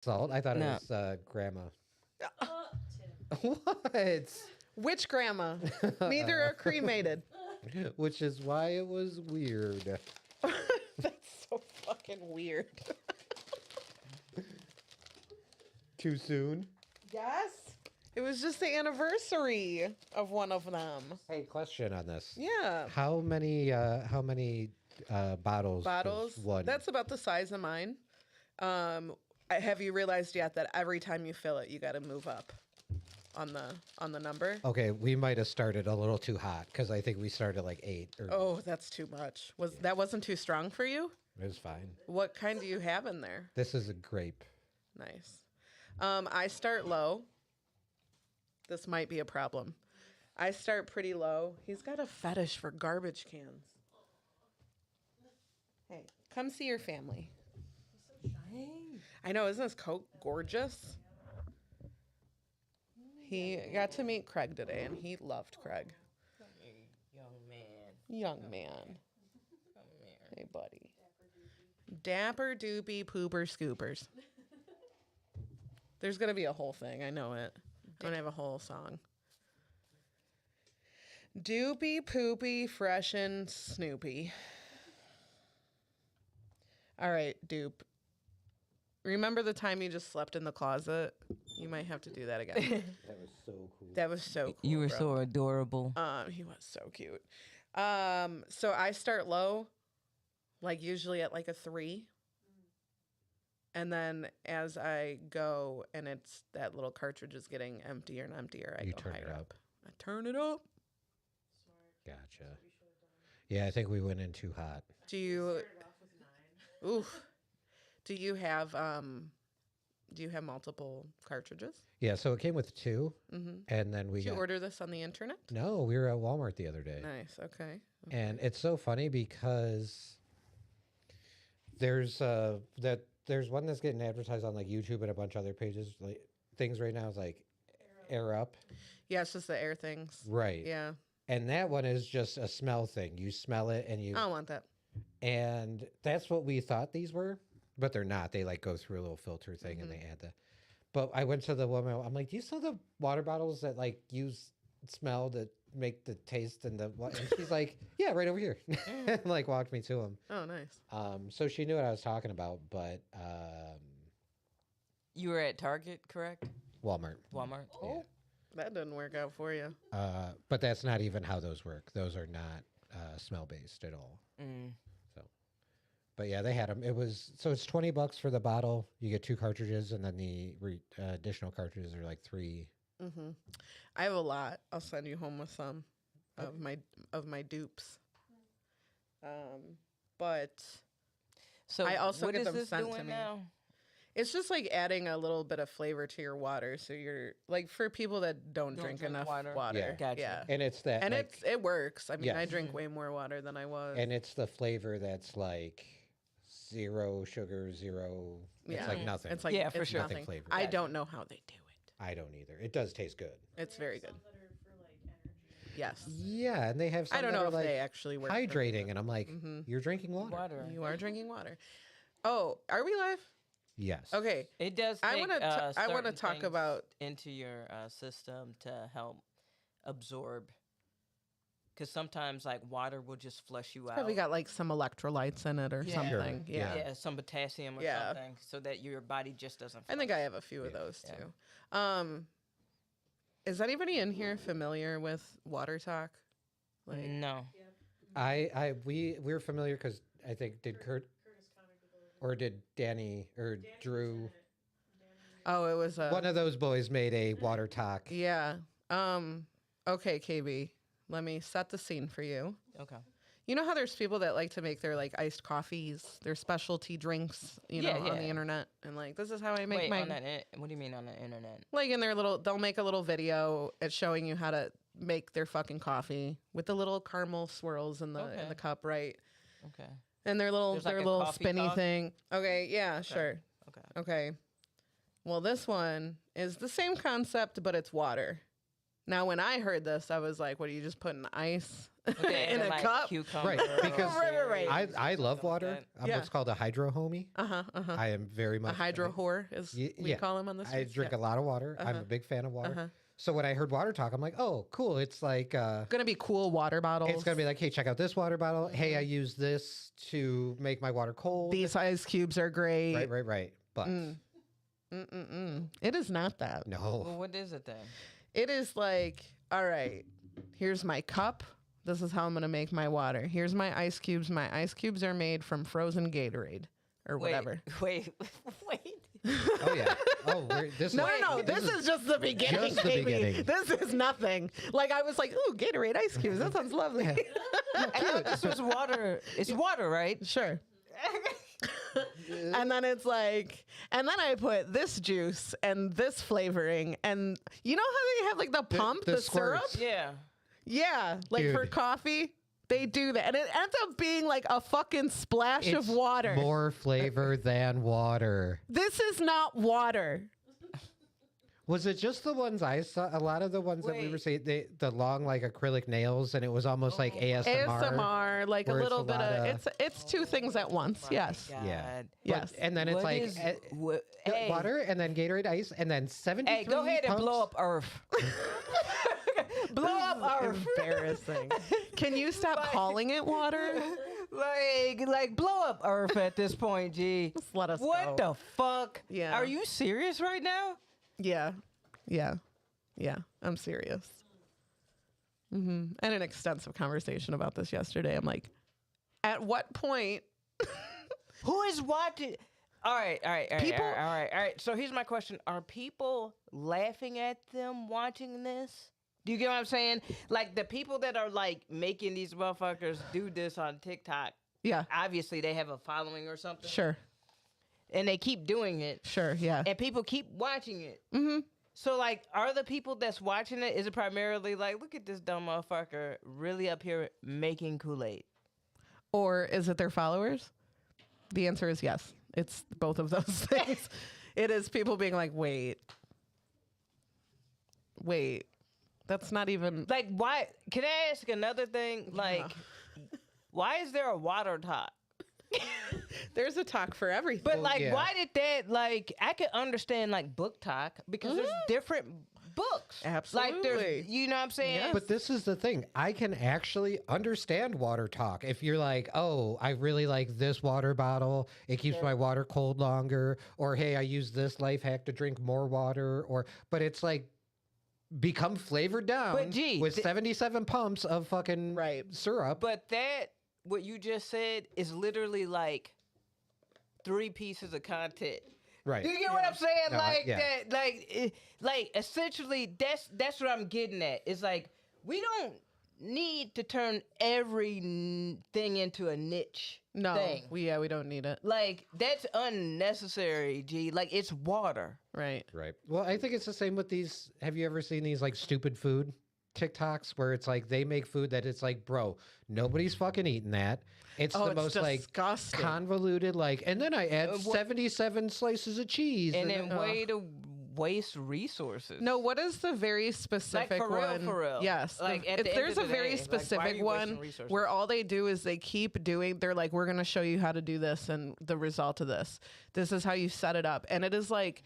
Salt? I thought No. it was grandma. Tim. What? Which grandma? Neither are cremated. Which is why it was weird. That's so fucking weird. Too soon? Yes. It was just the anniversary of one of them. Hey, question on this. Yeah. How many bottles? Bottles. Was one? That's about the size of mine. Have you realized yet that every time you fill it, you got to move up on the number? Okay, we might have started a little too hot because I think we started like 8. Oh, that's too much. That wasn't too strong for you? It was fine. What kind do you have in there? This is a grape. Nice. I start low. This might be a problem. I start pretty low. He's got a fetish for garbage cans. Hey, come see your family. I know, isn't this coat gorgeous? He got to meet Craig today, and he loved Craig. Young man. Young man. Hey, buddy. Dapper doopy pooper scoopers. There's going to be a whole thing. I know it. I'm going to have a whole song. Doopy poopy freshen Snoopy. All right, dupe. Remember the time you just slept in the closet? You might have to do that again. That was so cool. That was so cool. You were bro. so adorable. He was so cute. So I start low, like usually at like a 3. And then as I go and it's that little cartridge is getting emptier and emptier, I You go turn higher it up. up. I turn it up. Gotcha. Yeah, I think we went in too hot. Do you Oof. Do you have multiple cartridges? Yeah, so it came with 2, and then we Did you got. order this on the internet? No, we were at Walmart the other day. Nice. Okay. And it's so funny because there's one that's getting advertised on like YouTube and a bunch of other pages like things right now is like Air Up. Yeah, it's just the air things. Right. Yeah. And that one is just a smell thing. You smell it and you I don't want that. and that's what we thought these were, but they're not. They like go through a little filter thing and they add the but I went to the woman, I'm like, do you sell the water bottles that like use smell to make the taste and the what? And she's like, yeah, right over here. And like walked me to them. Oh, nice. So she knew what I was talking about, but You were at Target, correct? Walmart. Walmart. Oh, that didn't work out for you. But that's not even how those work. Those are not smell based at all. So, but yeah, they had them. It's $20 for the bottle. You get 2 cartridges, and then the additional cartridges are like 3. I have a lot. I'll send you home with some of my dupes. But So I also what get is them this sent to doing me. now? it's just like adding a little bit of flavor to your water. So you're like for people that don't drink enough water. Yeah. Gotcha. Yeah. And it's that, And like, it works. I mean, I Yes. drink way more water than I was. and it's the flavor that's like 0 sugar, 0. It's Yeah. like nothing. It's like Yeah, for it's sure. nothing. Nothing flavored. I don't know how they do it. I don't either. It does taste good. It's very good. Some that are for like energy. Yes. Yeah, and they have some I don't that know are if like they actually work. for hydrating, me, and I'm like, Mhm. you're drinking water. Water. but You are drinking water. Oh, are we live? Yes. Okay. It does. I Take, wanna ta- I wanna certain talk things about- into your system to help absorb. Because sometimes like water will just flush you out. Probably got like some electrolytes in it or Yeah. something. Sure. Yeah. yeah, some potassium or Yeah. something, so that your body just doesn't. I think flush. I have a few of Yeah. those Yeah. too. Is anybody in here familiar with water talk? Like, No. We're familiar because I think did Kurt Curtis commented over. or did Danny or Danny was Drew, in it. oh, it was one of those boys made a water talk. yeah. Okay, KB. Let me set the scene for you. Okay. You know how there's people that like to make their like iced coffees, their specialty drinks, you Yeah, know, on the yeah. internet, and like this is how I make Wait, mine. on that? What do you mean on the internet? Like in their little, they'll make a little video at showing you how to make their fucking coffee with the little caramel swirls in the Okay. cup, right? Okay. And their There's like a little coffee spinny talk? thing. Okay, yeah, sure. Okay. Okay. Well, this one is the same concept, but it's water. Now, when I heard this, I was like, what, are you just putting ice Okay, in and a like cup? cucumber Right, because Right. I love water. I'm Yeah. what's called a hydro homie. Uh-huh, uh-huh. I am very A much hydro whore, as we call him on the I streets. drink a lot of water. I'm a big fan of water. Uh-huh. So when I heard water talk, I'm like, oh, cool. It's like Gonna be cool water bottles. it's gonna be like, hey, check out this water bottle. Hey, I use this to make my water cold. These ice cubes are great. Right. But It is not that. no. Well, what is it then? It is like, all right, here's my cup. This is how I'm going to make my water. Here's my ice cubes. My ice cubes are made from frozen Gatorade or whatever. Wait. Oh yeah. Oh, this No, is no, this is just the beginning. Just the baby. beginning. This is nothing. Like, I was like, ooh, Gatorade ice cubes. That sounds lovely. This was water. It's water, right? Sure. And then it's like, and then I put this juice and this flavoring. And you know how they have like the pump, the the syrup? squirts. Yeah. Yeah, like for Dude. coffee, they do that. And it ends up being like a fucking splash of It's water. more flavor than water. This is not water. Was it just the ones I saw? A lot of the ones that we were Wait. seeing, the long like acrylic nails, and it was almost like ASMR. ASMR, like a where it's little a bit lot of, of- it's two things at once. Yes. Yeah. God. Yes. And then it's What like is- hey, water, and then Gatorade ice, and then 73 Hey, go ahead and pumps. blow up Earth. Blow up Earth. Embarrassing. Can you stop calling it water? Like blow up Earth at this point, G. Just let us What go. the fuck? Yeah. Are you serious right now? Yeah. I'm serious. And an extensive conversation about this yesterday. I'm like, at what point? Who is watching? All right. People- All right. So here's my question: are people laughing at them watching this? Do you get what I'm saying? Like the people that are like making these motherfuckers do this on TikTok. Yeah. Obviously, they have a following or something. Sure. And they keep doing it, Sure. Yeah. and people keep watching it. Mm-hmm. So, like, are the people that's watching it? Is it primarily like, look at this dumb motherfucker really up here making Kool-Aid? Or is it their followers? The answer is yes. It's both of those things. It is people being like, wait, that's not even. Like, why? Can I ask another thing? Like, why is there a water talk? There's a talk for everything. But like, yeah. why did that? Like, I could understand like book talk because there's different books. Like, Absolutely. there's, you know what I'm saying? Yes. But this is the thing. I can actually understand water talk. If you're like, oh, I really like this water bottle. It keeps my water cold longer. Or, hey, I use this life hack to drink more water. But it's like, become flavored down But gee, with 77 pumps of fucking syrup. But that, what you just said, is literally like 3 pieces of content. Right. Do you get what I'm saying? No, like yeah. that, like essentially, that's what I'm getting at. It's like we don't need to turn everything into a niche thing. we don't need it. Like that's unnecessary, G. Like it's water. Right. Right. Well, I think it's the same with these. Have you ever seen these like stupid food TikToks where it's like they make food that it's like, bro, nobody's fucking eating that. It's the most disgusting. like convoluted, like, and then I add 77 slices of cheese. And then way to waste resources. No, what is the very specific for real, one? for real. Yes. Like, at the end there's of a the very day, like, why are specific you wasting one resources? where all they do is they keep doing, they're like, we're going to show you how to do this and the result of this. This is how you set it up. And it is like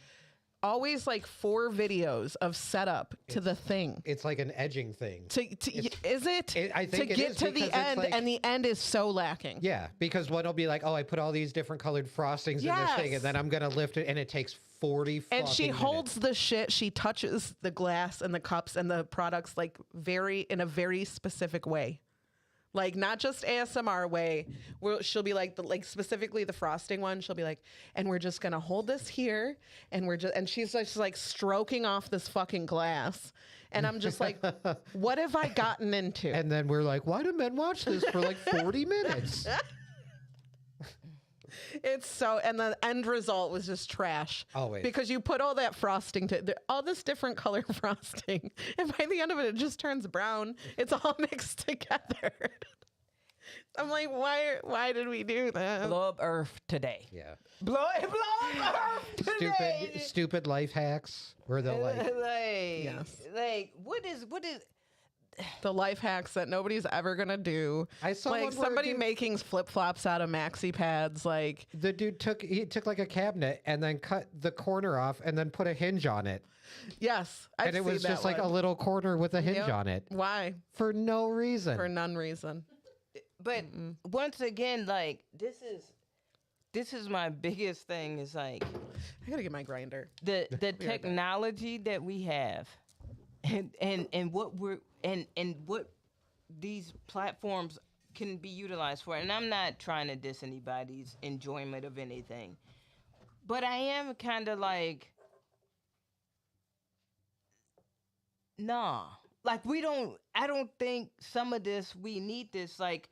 always like 4 videos of setup to the thing. It's like an edging thing. Is it? I think to it get is to because the it's end, like- and the end is so lacking. Yeah, because one will be like, oh, I put all these different colored frostings in this thing, Yes. and then I'm gonna lift it, and it takes 40 And she fucking holds the shit. She touches the glass and the cups and the products like in a very specific way. Like not just ASMR way, where she'll be like specifically the frosting one. She'll be like, and we're just gonna hold this here, and and she's just like stroking off this fucking glass, and I'm just like, what have I gotten into? And then we're like, why do men watch this for like 40 minutes? It's so, and the end result was just trash. Always. Because you put all that frosting all this different color frosting, and by the end of it, it just turns brown. It's all mixed together. I'm like, why did we do that? Blow up Earth today. Yeah. Blow up Earth today. Stupid life hacks where they'll like, Yes. like what is The life hacks that nobody's ever gonna do. I saw Like one where a somebody dude- making flip flops out of maxi pads. Like, the dude took like a cabinet and then cut the corner off and then put a hinge on it. yes, I've And it seen was that just like a one. little corner with a hinge Yep. on it Why? for no reason. For none reason. but once again, like this is my biggest thing is like I gotta get my grinder. the technology that we have and what we're and what these platforms can be utilized for. And I'm not trying to diss anybody's enjoyment of anything, but I am kind of like, nah, like I don't think some of this, we need this, like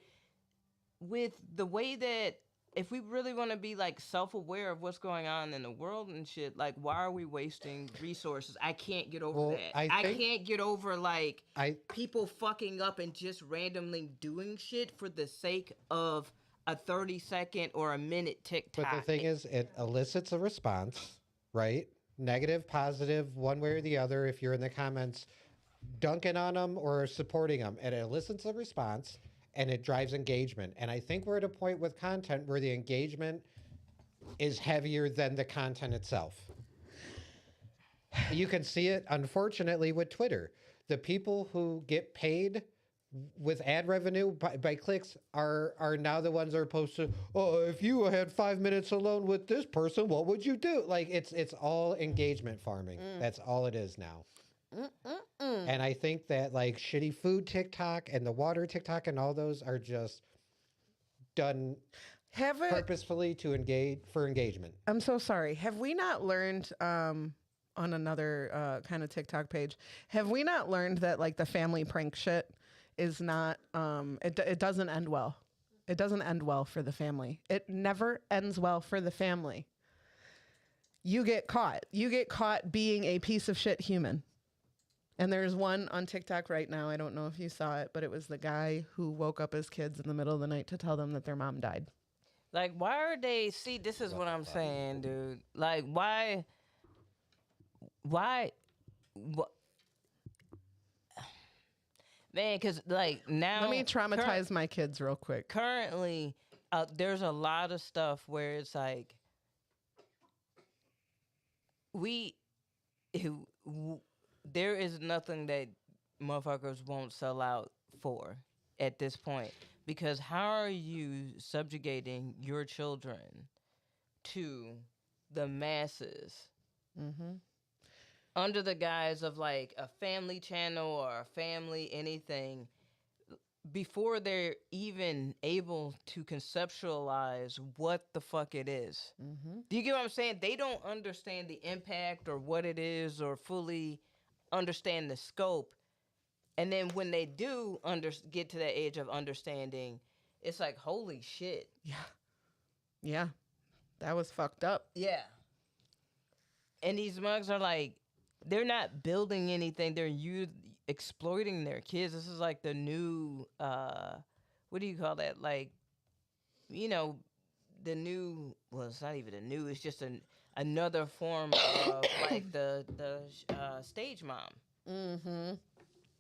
with the way that if we really want to be like self-aware of what's going on in the world and shit, like why are we wasting resources? I can't get over Well, that. I I think- can't get over like I people fucking up and just randomly doing shit for the sake of a 30-second or a minute TikTok. But the thing is, it elicits a response, right? Negative, positive, one way or the other. If you're in the comments dunking on them or supporting them, and it elicits a response and it drives engagement. And I think we're at a point with content where the engagement is heavier than the content itself. You can see it, unfortunately, with Twitter. The people who get paid with ad revenue by clicks are now the ones that are supposed to, oh, if you had 5 minutes alone with this person, what would you do? Like it's all engagement farming. That's all it is now. And I think that like shitty food TikTok and the water TikTok and all those are just done Have it? purposefully to engagement. I'm so sorry. Have we not learned on another kind of TikTok page? Have we not learned that like the family prank shit is not? It doesn't end well. It doesn't end well for the family. It never ends well for the family. You get caught. You get caught being a piece of shit human. And there's one on TikTok right now. I don't know if you saw it, but it was the guy who woke up his kids in the middle of the night to tell them that their mom died. Like, why are they? See, this is what I'm saying, dude. Like, why? What? Man, because like now, Let me traumatize my kids real quick. Currently, there's a lot of stuff where it's like there is nothing that motherfuckers won't sell out for at this point. Because how are you subjugating your children to the masses under the guise of like a family channel or a family anything before they're even able to conceptualize what the fuck it is? Do you get what I'm saying? They don't understand the impact or what it is or fully understand the scope. And then when they do get to that age of understanding, it's like, holy shit. Yeah. That was fucked up. Yeah. And these mugs are like, they're not building anything. They're exploiting their kids. This is like the new, what do you call that? Like, you know, the new, well, it's not even a new, it's just another form of like the stage mom.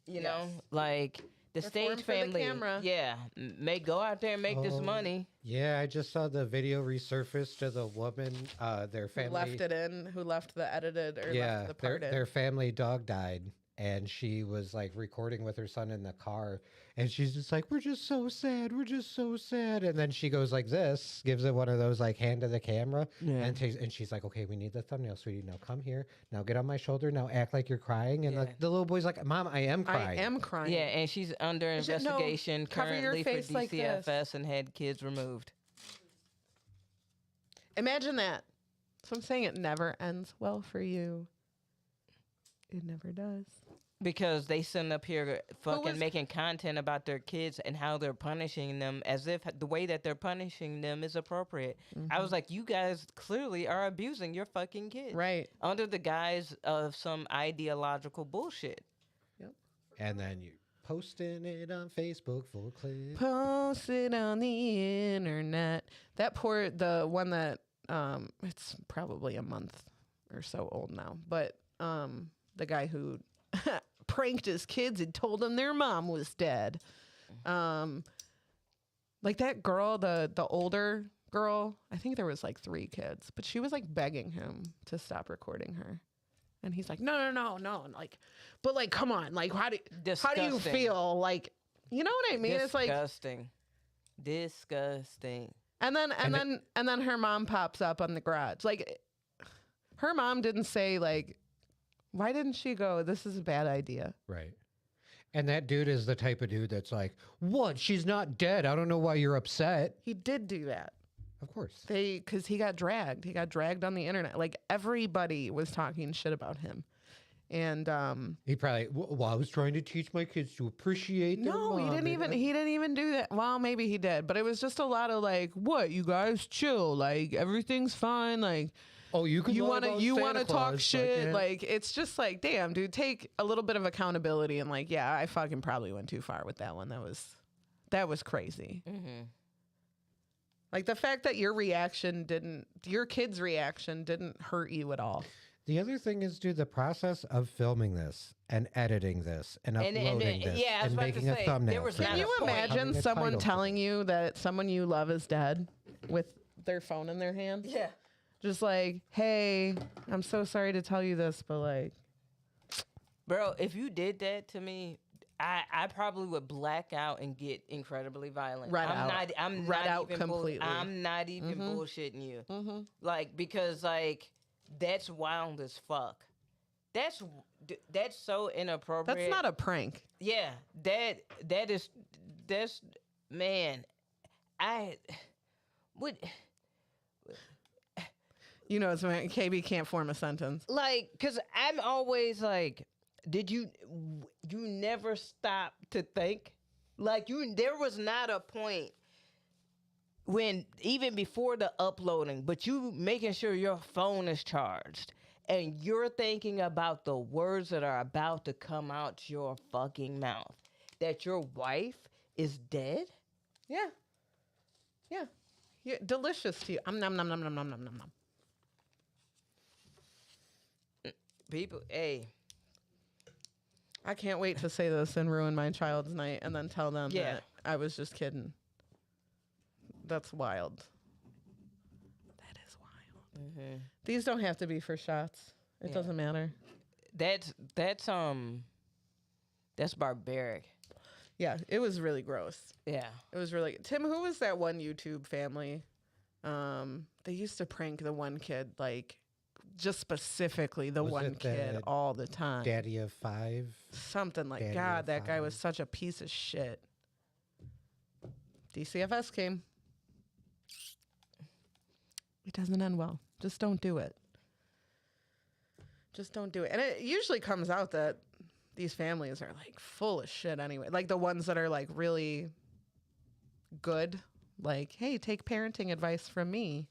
You know, like the They're stage formed for the family. camera. Yeah, may go out there and make this money. Yeah, I just saw the video resurfaced to the woman, their Who family. left it in, who left the edited or left the part in. their family dog died, and she was like recording with her son in the car, and she's just like, we're just so sad, and then she goes like this, gives it one of those like hand to the camera, and she's like, okay, we need the thumbnail, sweetie, now come here, now get on my shoulder, now act like you're crying, and like the little boy's like, Mom, I am crying. I am crying. Yeah, and she's under investigation cover your currently for face like DCFS this. and had kids removed. Imagine that. So I'm saying it never ends well for you. It never does. Because they sitting up here fucking was- making content about their kids and how they're punishing them as if the way that they're punishing them is appropriate. I was like, you guys clearly are abusing your fucking kids. Right. Under the guise of some ideological bullshit. And then you posting it on Facebook full clip. Post it on the internet. The one that, it's probably a month or so old now, but the guy who pranked his kids and told them their mom was dead. Like that girl, the older girl, I think there was like 3 kids, but she was like begging him to stop recording her. And he's like, no. And like, but like, come on. Like, how do you Disgusting. feel? Like, you know what I mean? It's like, disgusting. and then her mom pops up on the garage. Like, her mom didn't say like, why didn't she go, this is a bad idea. Right. And that dude is the type of dude that's like, what? She's not dead. I don't know why you're upset. He did do that. Of course. Because he got dragged. He got dragged on the internet. Like, everybody was talking shit about him. And He probably, well, I was trying to teach my kids to appreciate their no, mom. he didn't even do that. Well, maybe he did, but it was just a lot of like, what, you guys chill, like everything's fine, like, oh, you can want to talk Claus, shit, like it's just like, damn, dude, take a little bit of accountability. And like, yeah, I fucking probably went too far with that one. That was crazy. Mm-hmm. Like the fact that your kid's reaction didn't hurt you at all. The other thing is, dude, the process of filming this and editing this and uploading this yeah, I was and about to making a say, thumbnail. there was for not Can it. you point. imagine Having a someone title for telling it. you that someone you love is dead with their phone in their hand? Yeah. Just like, hey, I'm so sorry to tell you this, but like, Bro, if you did that to me, I probably would black out and get incredibly violent. I'm not even completely. I'm not even bullshitting you. Like, because like that's wild as fuck. That's so inappropriate. that's not a prank. Yeah, that's man. I would You know, it's when KB can't form a sentence. like, cause I'm always like, did you never stop to think? Like there was not a point when even before the uploading, but you making sure your phone is charged and you're thinking about the words that are about to come out your fucking mouth, that your wife is dead. Yeah. Delicious to you. Nom nom nom nom nom nom nom nom. People, hey, I can't wait to say this and ruin my child's night and then tell them Yeah. that I was just kidding. That's wild. That is wild. These don't have to be for shots. It Yeah. doesn't matter. that's barbaric. Yeah, it was really gross. Yeah. It was really Tim, who was that one YouTube family? They used to prank the one kid, like just specifically the Was one it kid the all the time. Daddy of 5. Something like, Daddy God, of that guy was 5. such a piece of shit. DCFS came. It doesn't end well. Just don't do it. Just don't do it. And it usually comes out that these families are like full of shit anyway. Like the ones that are like really good, like, hey, take parenting advice from me.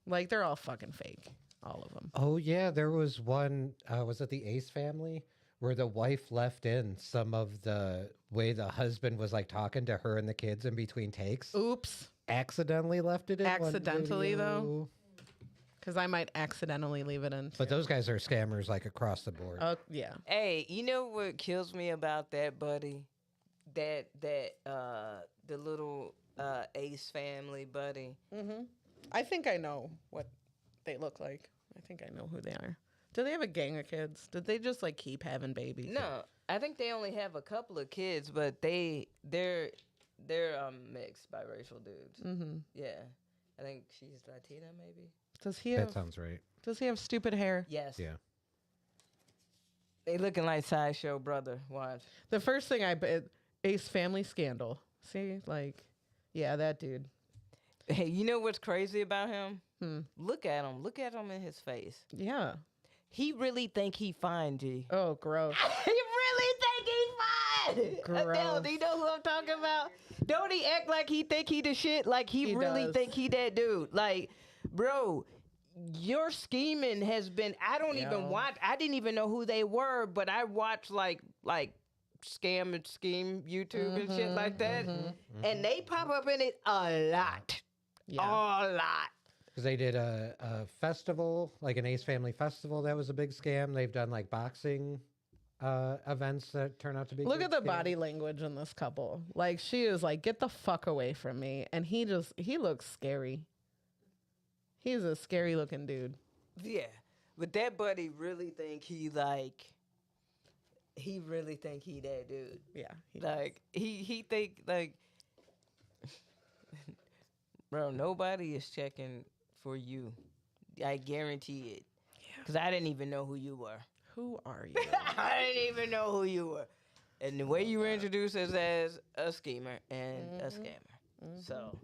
Like they're all fucking fake. All of them. Oh, yeah. There was one, was it the Ace family? Where the wife left in some of the way the husband was like talking to her and the kids in between takes. Oops. Accidentally left it in. one Accidentally, though? video. Because I might accidentally leave it in. But those guys are scammers like across the board. Oh, yeah. Hey, you know what kills me about that, buddy? The little Ace family, buddy. Mm-hmm. I think I know what they look like. I think I know who they are. Do they have a gang of kids? Did they just like keep having babies? No, I think they only have a couple of kids, but they're mixed biracial dudes. Mm-hmm. Yeah, I think she's Latina, maybe. Does he That have? sounds right. Does he have stupid hair? Yes. Yeah. They looking like Sideshow brother. Watch. The first thing Ace family scandal. See, like, yeah, that dude. Hey, you know what's crazy about him? Hmm. Look at him. Look at him in his face. Yeah. He really think he fine, G. Oh, gross. He really think he fine. Gross. Adele, do you know who I'm talking about? Don't he act like he think he the shit? Like he really does. think he that dude. Like, bro, your scheming has been. I don't even Yeah. watch. I didn't even know who they were, but I watched like scam and scheme YouTube and shit like that, Mm-hmm. and they pop up in it a lot, Yeah. a lot. Because they did a festival, like an Ace Family Festival, that was a big scam. They've done like boxing events that turn out to be. Look big at the scams. body language in this couple. Like she is like, get the fuck away from me. And he looks scary. He's a scary looking dude. Yeah, but that buddy really think he really think he that dude. Yeah. Like he think like, bro, nobody is checking for you. I guarantee it. Because I didn't even know who you were. Who are you? I didn't even know who you were. And the way you were introduced us as a schemer and a scammer. So,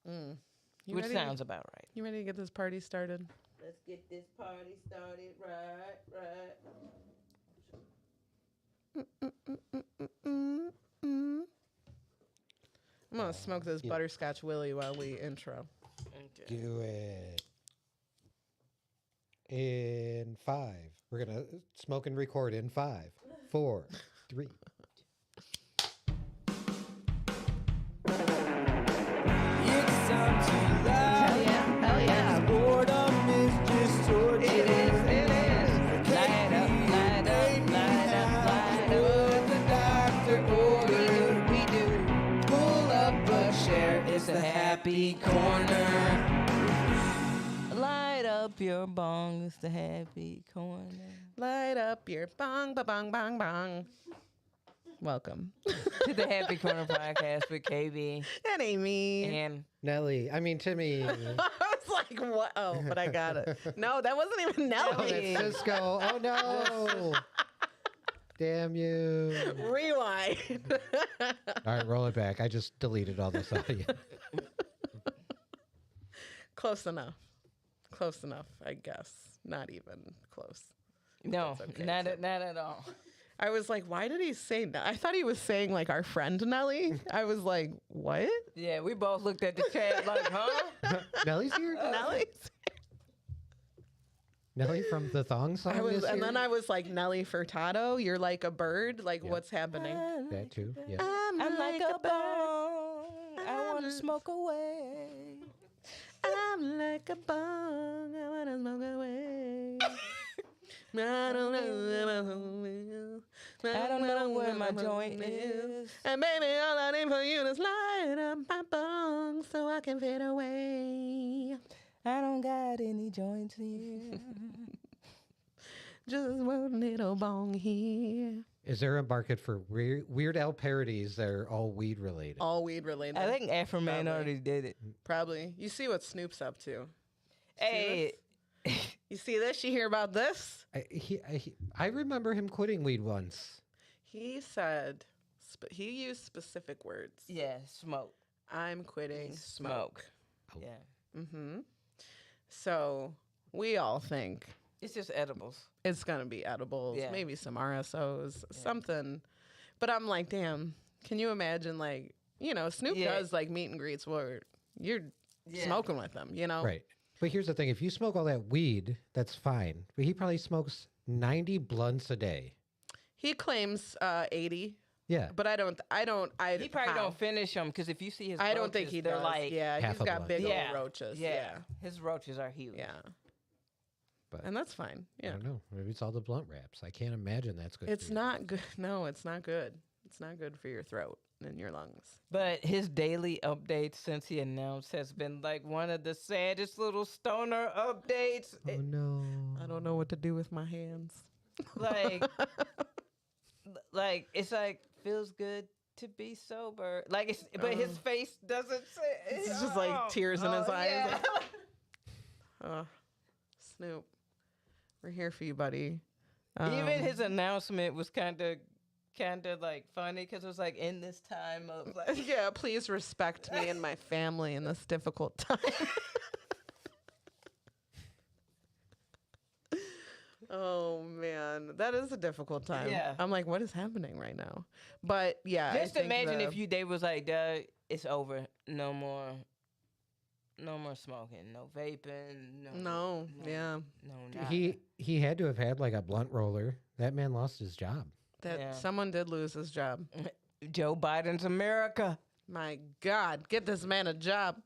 You which ready sounds to, about right. you ready to get this party started? Let's get this party started right. I'm gonna smoke this butterscotch Willie while we intro. Okay. Do it. In 5. We're going to smoke and record in 5, 4, 3. It's time to lie. Hell yeah. Boredom is just torture. It is. Light up. What the doctor ordered. We do. Pull up a chair. It's a happy corner. Light up your bong. It's the happy corner. Light up your bong, ba bong, bong, bong. Welcome. To the Happy Corner podcast with KB And Aimee. and Nelly. I mean, Timmy. I was like, what? Oh, but I got it. No, that wasn't even Oh, Nelly. that's Cisco. Oh, no. Damn you. Rewind. All right, roll it back. I just deleted all this audio. Close enough. Close enough, I guess. Not even close. no, That's okay, not too. not at all. I was like, why did he say I thought he was saying like our friend Nelly. I was like, what? Yeah, we both looked at the chat like, huh? Nelly's here? Nelly? Nelly from the Thong Song I was, is and here? then I was like, Nelly Furtado, you're like a bird. Like, Yeah. what's happening? That too, yeah. I'm like a bong. I want to smoke away. I'm like a bong. I wanna smoke away. I don't know. I don't know where my joint is. And baby, all I need for you is light up my bong so I can fade away. I don't got any joints here. Just one little bong here. Is there a market for Weird Al parodies that are all weed related? All weed related. I think Afro Man Probably. already did it. Probably. You see what Snoop's up to. Hey, You see this? You hear about this? I remember him quitting weed once. He said, he used specific words. yeah, smoke. I'm quitting smoke. Yeah, Mm-hmm. So we all think it's just edibles. it's going to be edibles, Yeah. maybe some RSOs, something. But I'm like, damn, can you imagine, like, you know, Snoop Yeah. does like meet and greets where you're Yeah. smoking with them, you know? Right. But here's the thing. If you smoke all that weed, that's fine. But he probably smokes 90 blunts a day. He claims 80, Yeah. but I He probably don't finish them because if you see his, I don't think roaches, he they're does. like, yeah, half he's a got blunt. big yeah, old roaches. yeah, his roaches are huge. Yeah. But And that's fine. I Yeah. don't know. Maybe it's all the blunt wraps. I can't imagine that's good. It's for you. not good. No, it's not good. It's not good for your throat and your lungs. But his daily updates since he announced has been like one of the saddest little stoner updates. Oh, no. I don't know what to do with my hands. Like, like it's like feels good to be sober. Like it's, but his face doesn't say. It's just like tears in his eyes. Yeah. Oh, Snoop, we're here for you, buddy. Even his announcement was kind of like funny because it was like in this time of like. yeah, please respect me and my family in this difficult time. Oh man, that is a difficult time. Yeah. I'm like, what is happening right now? But yeah, Just imagine if they was like, "Duh, it's over. No more smoking. No vaping. No, yeah, no. Nada." He had to have had like a blunt roller. That man lost his job. That Yeah. someone did lose his job. Joe Biden's America. My God, get this man a job.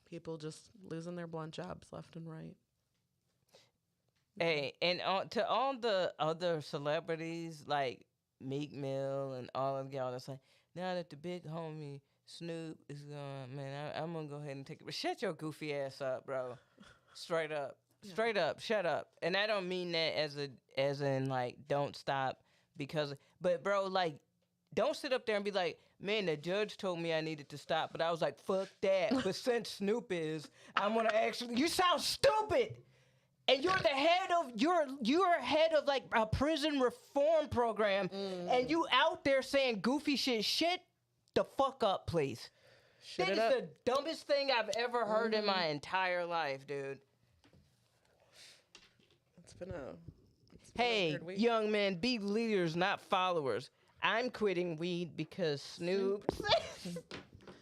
People just losing their blunt jobs left and right. Hey, and to all the other celebrities like Meek Mill and all of y'all that's like, now that the big homie Snoop is gone, man, I'm gonna go ahead and take it. But shut your goofy ass up, bro. Straight up. Straight up, shut up. And I don't mean that as in like don't stop but bro, like don't sit up there and be like, man, the judge told me I needed to stop, but I was like, fuck that. But since Snoop is, I'm gonna actually. You sound stupid. And you're the head of you're head of like a prison reform program, and you out there saying goofy shit. Shit the fuck up, please. Shut That it is up. the dumbest thing I've ever heard in my entire life, dude. It's been a Hey, weird week. young men, be leaders, not followers. I'm quitting weed because Snoop.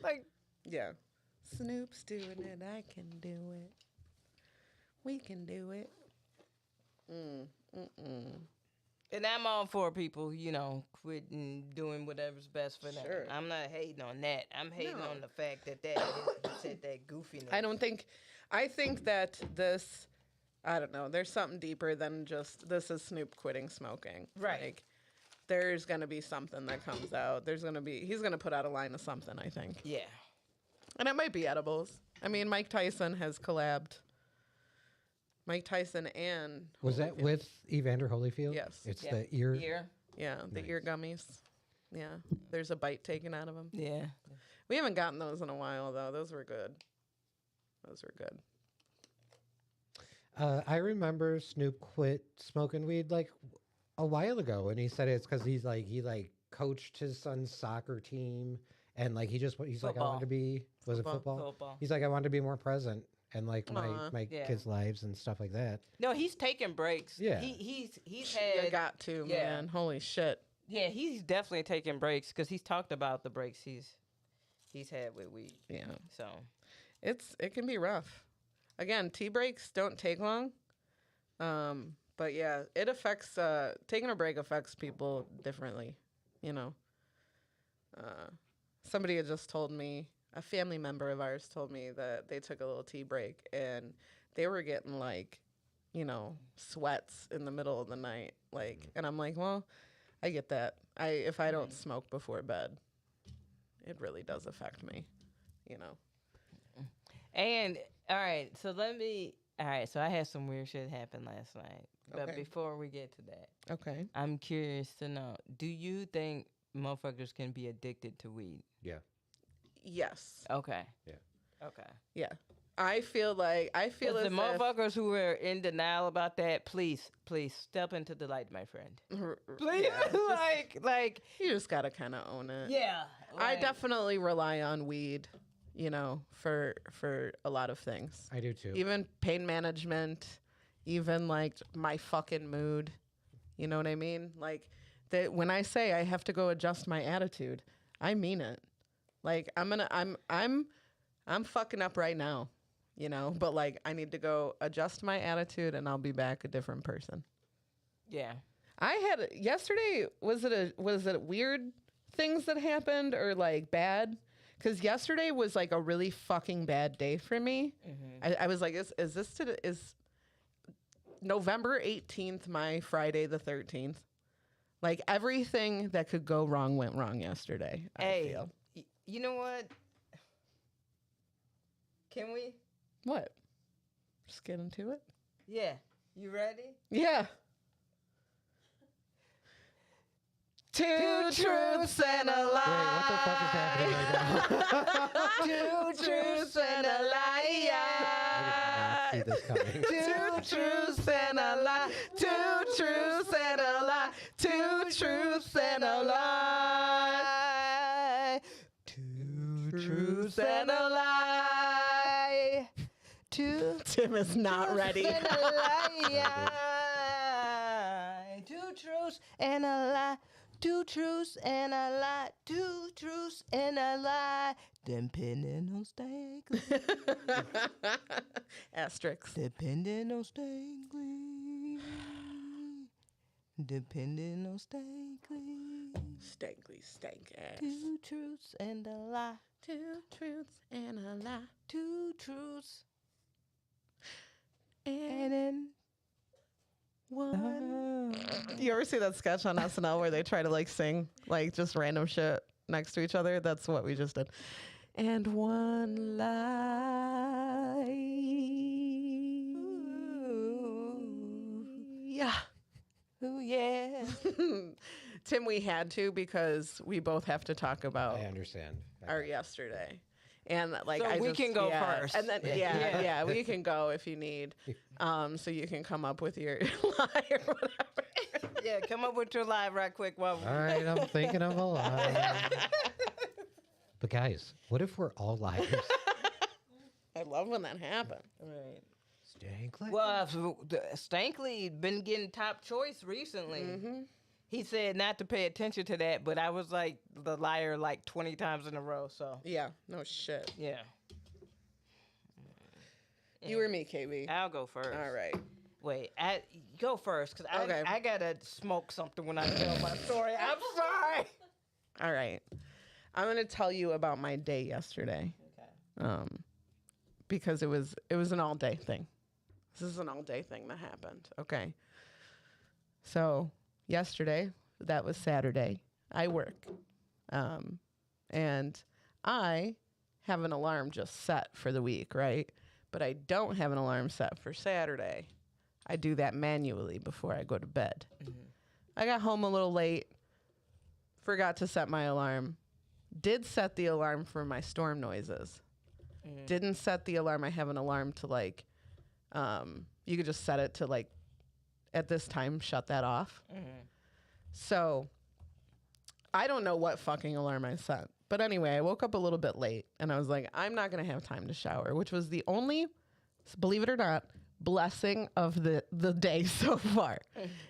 Like, Yeah. Snoop's doing it. I can do it. We can do it. and I'm all for people, quitting, doing whatever's best for them. Sure. I'm not hating on that. I'm hating No. on the fact that he said that goofiness. I think that this, I don't know, there's something deeper than just this is Snoop quitting smoking. Right. Like, there's going to be something that comes out. He's going to put out a line of something, I think. Yeah. And it might be edibles. I mean, Mike Tyson has collabed. Mike Tyson and Was that Holyfield. with Evander Holyfield? Yes. It's Yeah. the ear. Ear. Yeah, the Nice. ear gummies. Yeah, there's a bite taken out of them. Yeah. We haven't gotten those in a while, though. Those were good. I remember Snoop quit smoking weed like a while ago, and he said it's because he coached his son's soccer team, and like he's like I Football. wanted to be was it Football. Football. He's like I wanted to be more present and like Aw. my Yeah. kids' lives and stuff like that. No, he's taking breaks. Yeah. He's You had. got to, yeah. man. Holy shit. Yeah, he's definitely taking breaks because he's talked about the breaks he's had with weed. Yeah. So It can be rough. Again, tea breaks don't take long. But yeah, it affects taking a break affects people differently, Somebody had just told me, a family member of ours told me that they took a little tea break and they were getting like, sweats in the middle of the night. Like, and I'm like, well, I get that. If I don't smoke before bed, it really does affect me, And all right, so so I had some weird shit happen last night. But Okay. before we get to that, Okay. I'm curious to know, do you think motherfuckers can be addicted to weed? Yeah. Yes. Okay. Yeah. Okay. Yeah. I feel The as if, motherfuckers who are in denial about that, please step into the light, my friend. Please, yeah, like, you just gotta kind of own it. yeah. I like- definitely rely on weed, for a lot of things. I do too. Even pain management, even like my fucking mood. You know what I mean? Like that when I say I have to go adjust my attitude, I mean it. Like I'm fucking up right now, but like I need to go adjust my attitude and I'll be back a different person. Yeah. I had yesterday. Was it weird things that happened or like bad? Because yesterday was like a really fucking bad day for me. I was like, is November 18th my Friday the 13th? Like everything that could go wrong went wrong yesterday. I Hey, feel. you know what? Can we? What? Just get into it. Yeah. You ready? Yeah. Two truths and a lie. Wait, what the fuck is happening right now? Two truths and a lie. I did not see this coming. Two truths and a lie. Two truths and a lie. Two truths and a lie. Two truths and a lie. Two Tim is not ready. and a lie. Two truths and a lie. Two truths and a lie. Two truths and a lie. Depending on Stanley. Asterisks. Depending on Stanley. Depending on Stankley. Stank ass. Two truths and a lie. Two truths and a lie. Two truths And and one. You ever see that sketch on SNL where they try to like sing like just random shit next to each other? That's what we just did. And one lie. Yeah. Ooh, yeah. Tim, we had to because we both have to talk about I understand. our yesterday. And like So we can go first. And then yeah, we can go if you need. So you can come up with your lie or whatever. Yeah, come up with your lie right quick. While All right, I'm thinking of a lie. But guys, what if we're all liars? I love when that happens. Right. Stankley? Well, Stankley been getting top choice recently. Mm-hmm. He said not to pay attention to that, but I was like the liar like 20 times in a row. So Yeah, no shit. yeah, You or me, KB? I'll go first. All right. Wait, go first because Okay. I gotta smoke something when I tell my story. I'm sorry. All right. I'm gonna tell you about my day yesterday. Okay. Because it was an all day thing. This is an all day thing that happened. Okay. So yesterday, that was Saturday, I work. And I have an alarm just set for the week, right? But I don't have an alarm set for Saturday. I do that manually before I go to bed. I got home a little late, forgot to set my alarm, did set the alarm for my storm noises. Didn't set the alarm. I have an alarm to like, you could just set it to like, at this time, shut that off. So I don't know what fucking alarm I set. But anyway, I woke up a little bit late and I was like, I'm not going to have time to shower, which was the only, believe it or not, blessing of the day so far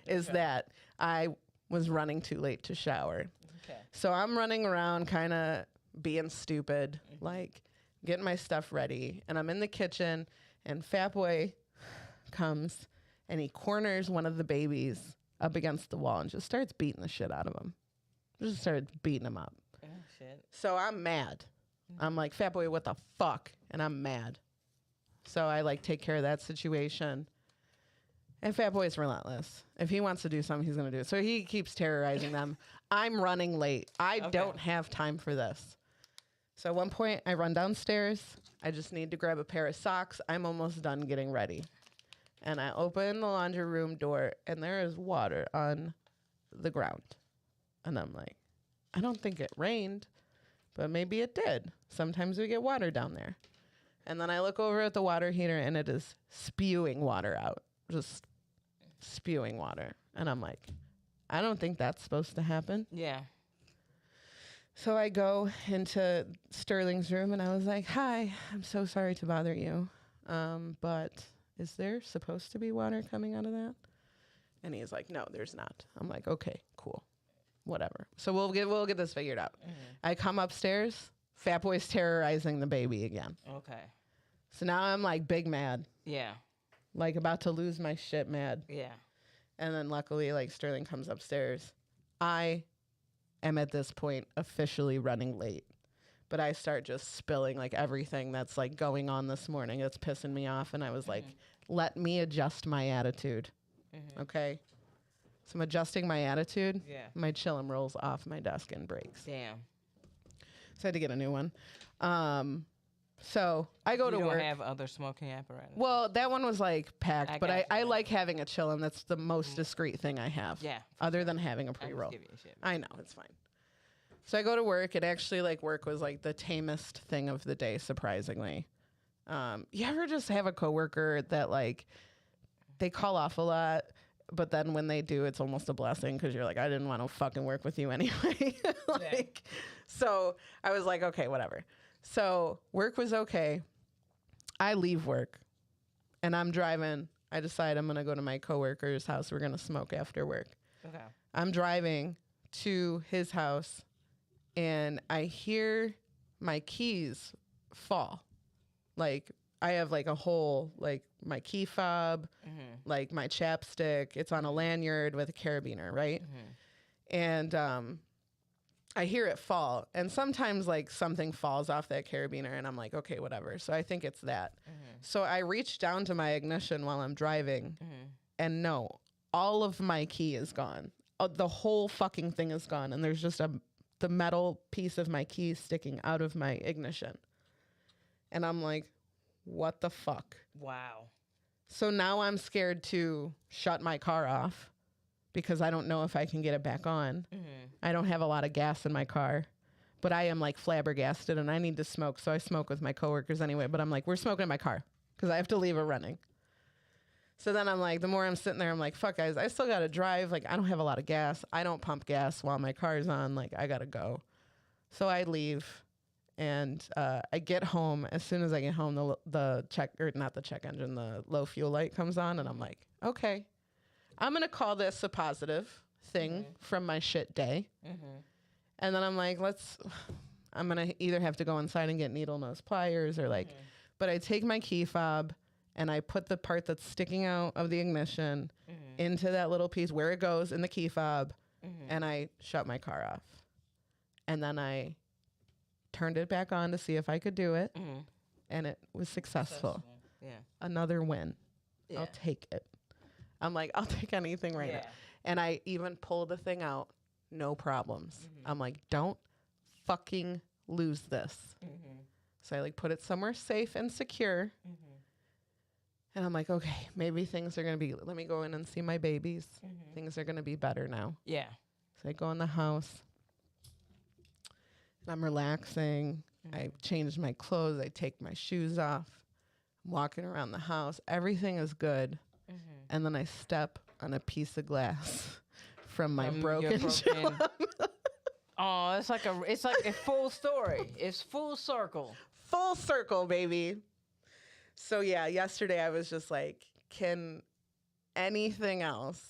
is that I was running too late to shower. Okay. So I'm running around kind of being stupid, like getting my stuff ready. And I'm in the kitchen and Fat Boy comes and he corners one of the babies up against the wall and just starts beating the shit out of him. Just started beating him up. Oh shit. So I'm mad. I'm like, Fat Boy, what the fuck? And I'm mad. So I like take care of that situation. And Fat Boy's relentless. If he wants to do something, he's going to do it. So he keeps terrorizing them. I'm running late. I don't have time for this. So at one point, I run downstairs. I just need to grab a pair of socks. I'm almost done getting ready. And I open the laundry room door, and there is water on the ground. And I'm like, I don't think it rained, but maybe it did. Sometimes we get water down there. And then I look over at the water heater, and it is spewing water out. Just spewing water. And I'm like, I don't think that's supposed to happen. Yeah. So I go into Sterling's room and I was like, hi, I'm so sorry to bother you. But is there supposed to be water coming out of that? And he's like, no, there's not. I'm like, okay, cool. Whatever. So we'll get this figured out. I come upstairs, Fat Boy's terrorizing the baby again. Okay. So now I'm like big mad, Yeah. like about to lose my shit mad. Yeah. And then luckily like Sterling comes upstairs. I am at this point officially running late. But I start just spilling like everything that's like going on this morning. It's pissing me off. And I was like, let me adjust my attitude. Okay. So I'm adjusting my attitude. Yeah. My chillum rolls off my desk and breaks. Damn. So I had to get a new one. So I go You to don't work. have other smoking apparatus. Well, that one was like packed, I but got I you. like having a chillum. That's the most discreet thing I have. Yeah. Other than having a I was pre-roll. giving you shit. I know, it's fine. So I go to work. It actually, like, work was, like, the tamest thing of the day, surprisingly. You ever just have a coworker that, like, they call off a lot, but then when they do, it's almost a blessing because you're like, I didn't want to fucking work with you anyway. So I was like, okay, whatever. So work was okay. I leave work, and I'm driving. I decide I'm going to go to my coworker's house. We're going to smoke after work. Okay. I'm driving to his house and I hear my keys fall. Like I have like a whole, like my key fob, like my chapstick. It's on a lanyard with a carabiner, right? And I hear it fall. And sometimes like something falls off that carabiner and I'm like, okay, whatever. So I think it's that. So I reach down to my ignition while I'm driving and no, all of my key is gone. The whole fucking thing is gone. And there's just the metal piece of my key sticking out of my ignition. And I'm like, what the fuck? Wow. So now I'm scared to shut my car off because I don't know if I can get it back on. I don't have a lot of gas in my car, but I am like flabbergasted and I need to smoke. So I smoke with my coworkers anyway, but I'm like, we're smoking in my car because I have to leave it running. So then I'm like, the more I'm sitting there, I'm like, fuck guys, I still got to drive. Like I don't have a lot of gas. I don't pump gas while my car's on. Like I got to go. So I leave. And I get home. As soon as I get home, the check, or not the check engine, the low fuel light comes on. And I'm like, okay, I'm going to call this a positive thing from my shit day. And then I'm like, I'm going to either have to go inside and get needle nose pliers or like, but I take my key fob and I put the part that's sticking out of the ignition into that little piece where it goes in the key fob. And I shut my car off. And then I turned it back on to see if I could do it, and it was successful. Yeah. Another win. Yeah. I'll take it. I'm like, I'll take anything right now. And I even pulled the thing out, no problems. I'm like, don't fucking lose this. So I like put it somewhere safe and secure. And I'm like, okay, maybe things are going to be, let me go in and see my babies. Things are going to be better now. Yeah. So I go in the house. I'm relaxing. I change my clothes. I take my shoes off. I'm walking around the house. Everything is good. And then I step on a piece of glass from my broken chillum. Oh, it's like a full story. It's full circle. Full circle, baby. So yeah, yesterday I was just like, can anything else?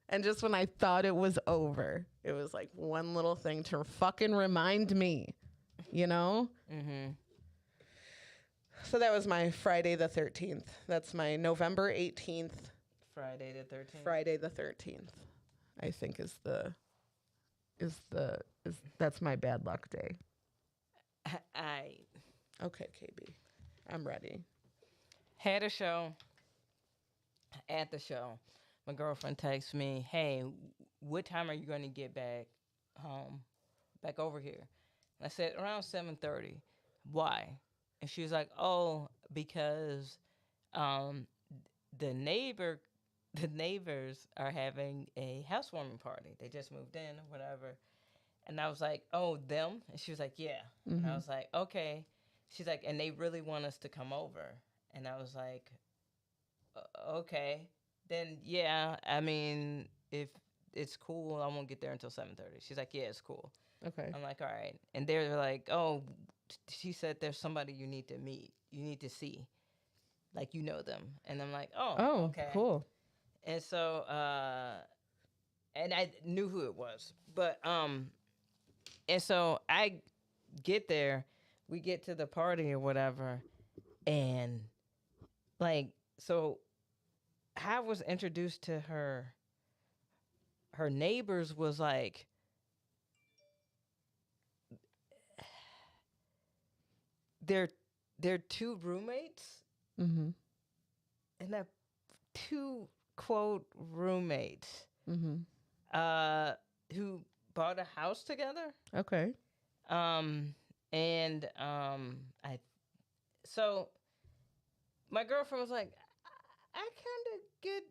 And just when I thought it was over, it was like one little thing to fucking remind me, you know? So that was my Friday the 13th. That's my November 18th. Friday the 13th. Friday the 13th, I think that's my bad luck day. Okay, KB. I'm ready. Had a show. At the show, my girlfriend texts me, hey, what time are you going to get back home, back over here? And I said, around 7:30. Why? And she was like, oh, because the neighbors are having a housewarming party. They just moved in or whatever. And I was like, oh, them? And she was like, yeah. And I was like, okay. She's like, and they really want us to come over. And I was like, okay. Then, yeah, I mean, if it's cool, I won't get there until 7:30. She's like, yeah, it's cool. Okay. I'm like, all right. And they're like, oh, she said there's somebody you need to meet. You need to see. Like, you know them. And I'm like, oh, okay. Cool. And so, and I knew who it was. But, and so I get there. We get to the party or whatever. And, like, so I was introduced to her neighbors was like, they're two roommates, and they're two quote roommates, who bought a house together. Okay. So my girlfriend was like, I kind of get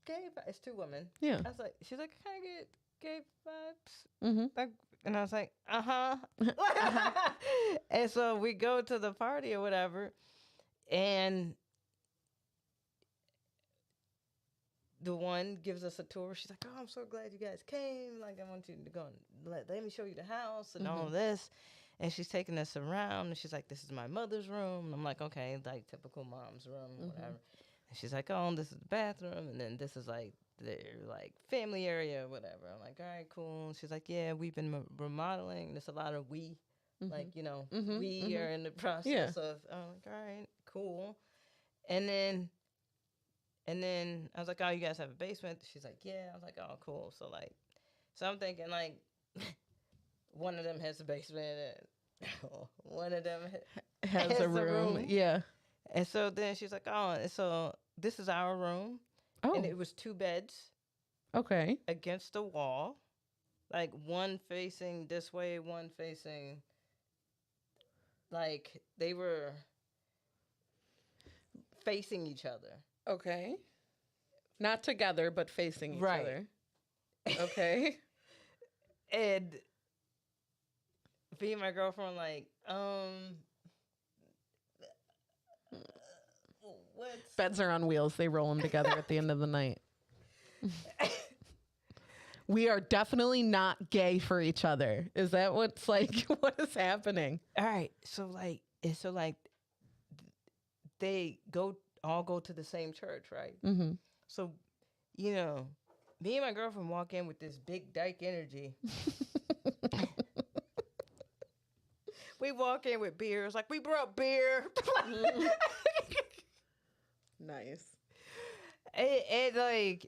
gay vibes. It's two women. Yeah. I was like, she's like, I kind of get gay vibes. Like, and I was like, uh-huh. And so we go to the party or whatever, and the one gives us a tour. She's like, oh, I'm so glad you guys came. Like, I want you to go and let me show you the house and all this. And she's taking us around, and she's like, this is my mother's room. And I'm like, okay, like typical mom's room, whatever. And she's like, oh, this is the bathroom, and then this is like their like family area, whatever. I'm like, all right, cool. And she's like, yeah, we've been remodeling. There's a lot of like, you know, we are in the process of. I'm like, all right, cool. And then I was like, oh, you guys have a basement? She's like, yeah. I was like, oh, cool. So I'm thinking like, one of them has a basement and one of them Has a a room. room. Yeah. And so then she's like, oh, and so this is our room. Oh. And it was 2 beds Okay. against the wall, like one facing this way, one facing, like they were facing each other. Okay. Not together, but facing each Right. other. Okay. And me and my girlfriend like, what's Beds are on wheels. They roll them together at the end of the night. We are definitely not gay for each other. Is that what's like? What is happening? all right? So like they all go to the same church, right? Mm-hmm. So, me and my girlfriend walk in with this big dyke energy. We walk in with beer. It's like, we brought beer. Nice. And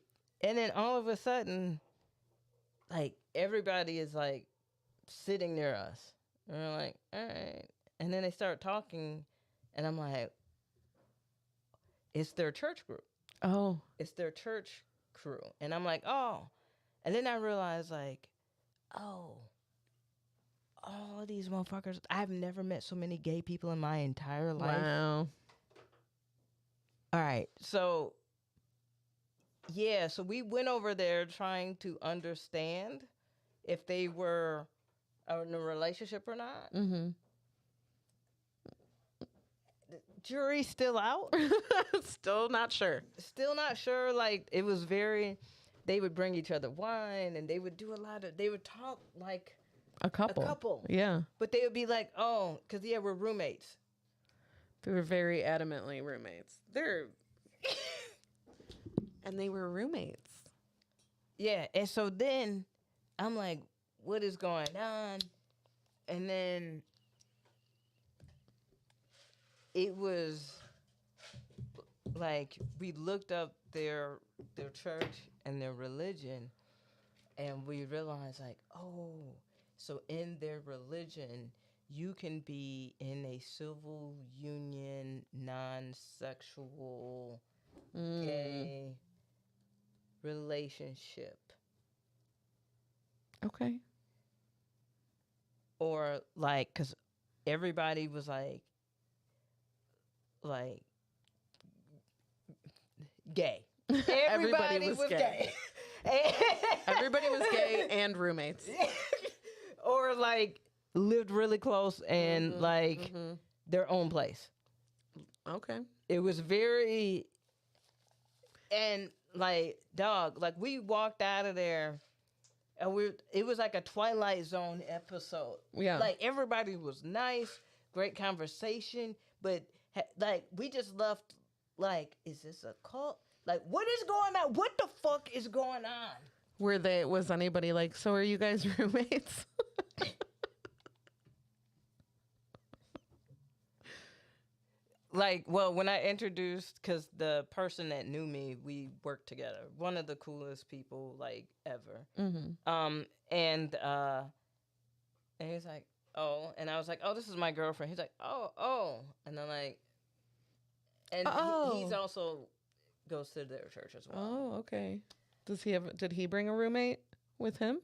then all of a sudden, like, everybody is like sitting near us. And we're like, all right. And then they start talking, and I'm like, it's their church group. Oh. It's their church crew. And I'm like, oh. And then I realized, like, oh, all of these motherfuckers. I've never met so many gay people in my entire life. Wow. All right. So, yeah. So we went over there trying to understand if they were in a relationship or not. Mm-hmm. Jury's still out. Still not sure. Still not sure. Like, it was very, they would bring each other wine and they would do they would talk like A couple. a couple. Yeah. But they would be like, oh, because, yeah, we're roommates. They were very adamantly roommates. And they were roommates. Yeah. And so then I'm like, what is going on? And then it was like, we looked up their church and their religion, and we realized, like, oh, so in their religion, you can be in a civil union, non-sexual, gay relationship. Okay. Or, like, because everybody was like gay. Everybody was gay. Everybody was gay and roommates. Or, like, lived really close and their own place. Okay. It was very, and like, dog, like, we walked out of there and it was like a Twilight Zone episode. Yeah. Like, everybody was nice, great conversation, but like, we just left like, is this a cult? Like, what is going on? What the fuck is going on? Was anybody like, so are you guys roommates? Like, well, when I introduced, because the person that knew me, we worked together. One of the coolest people, like, ever. Mm-hmm. And he's like, oh. And I was like, oh, this is my girlfriend. He's like, oh. And then, like, and he's also goes to their church as well. Oh, okay. Did he bring a roommate with him?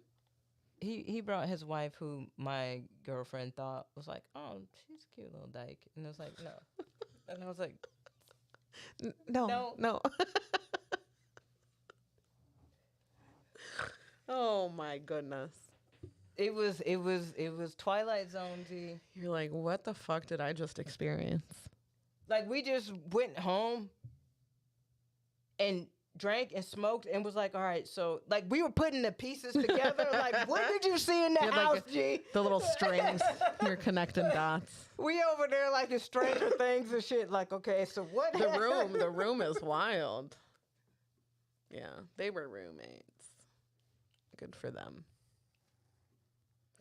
He brought his wife, who my girlfriend thought was like, oh, she's a cute little dyke. And I was like, no. And I was like, No. Oh my goodness. It was Twilight Zone, G. You're like, what the fuck did I just experience? Like, we just went home and drank and smoked and was like, all right, so, like, we were putting the pieces together. Like, what did you see in the You had, house, like, G? The little strings. You're connecting dots. We over there like in Stranger Things and shit. Like, okay, so what? The room is wild. Yeah, they were roommates. Good for them.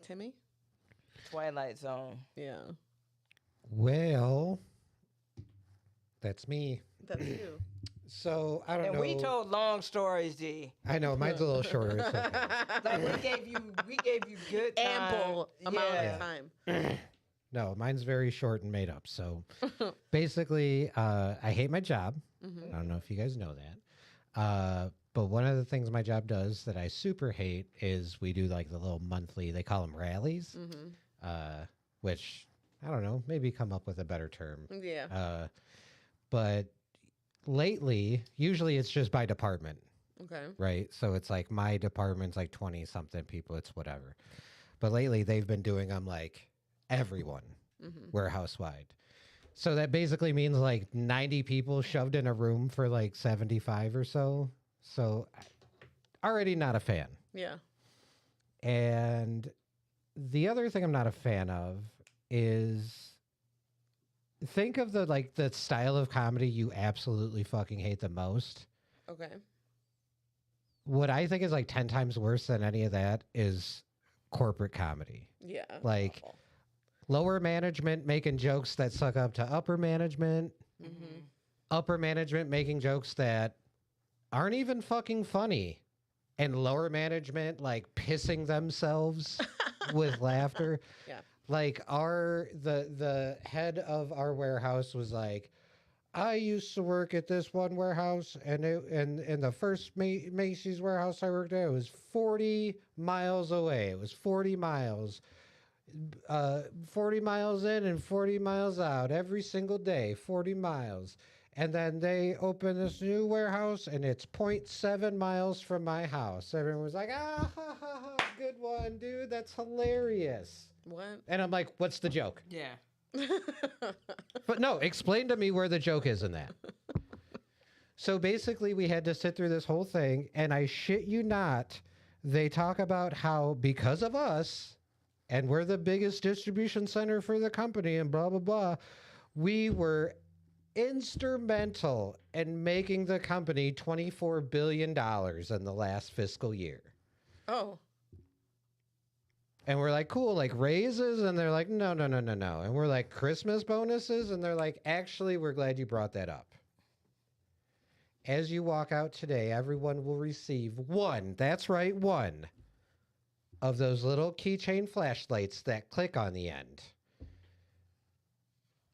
Timmy? Twilight Zone. Yeah. Well, that's me. That's you. So I don't And know. we told long stories, G. I know mine's a little shorter. It's okay. Like we gave you good time. Ample amount Yeah. of time. No, mine's very short and made up. So basically, I hate my job. Mhm. I don't know if you guys know that. But one of the things my job does that I super hate is we do like the little monthly, they call them rallies, which I don't know, maybe come up with a better term. Yeah. But lately, usually it's just by department, Okay. right? So it's like my department's like 20 something people, it's whatever. But lately they've been doing them like everyone, warehouse wide. So that basically means like 90 people shoved in a room for like 75 or so. So already not a fan. Yeah. And the other thing I'm not a fan of is think of the style of comedy you absolutely fucking hate the most. Okay. What I think is like 10 times worse than any of that is corporate comedy. Yeah. Like awful. lower management making jokes that suck up to upper management, upper management making jokes that aren't even fucking funny, and lower management like pissing themselves with laughter. Yeah. Like the head of our warehouse was like, I used to work at this one warehouse, and in the first Macy's warehouse I worked at, it was 40 miles away. It was 40 miles. 40 miles in and 40 miles out every single day, 40 miles. And then they opened this new warehouse and it's 0.7 miles from my house. Everyone was like, ah, ha, ha, ha, good one, dude. That's hilarious. What? And I'm like, what's the joke? Yeah. But no, explain to me where the joke is in that. So basically, we had to sit through this whole thing, and I shit you not, they talk about how because of us, and we're the biggest distribution center for the company, and blah, blah, blah, we were instrumental in making the company $24 billion in the last fiscal year. Oh. And we're like, cool, like raises? And they're like, no, no, no, no, no. And we're like, Christmas bonuses? And they're like, actually, we're glad you brought that up. As you walk out today, everyone will receive one, that's right, one, of those little keychain flashlights that click on the end.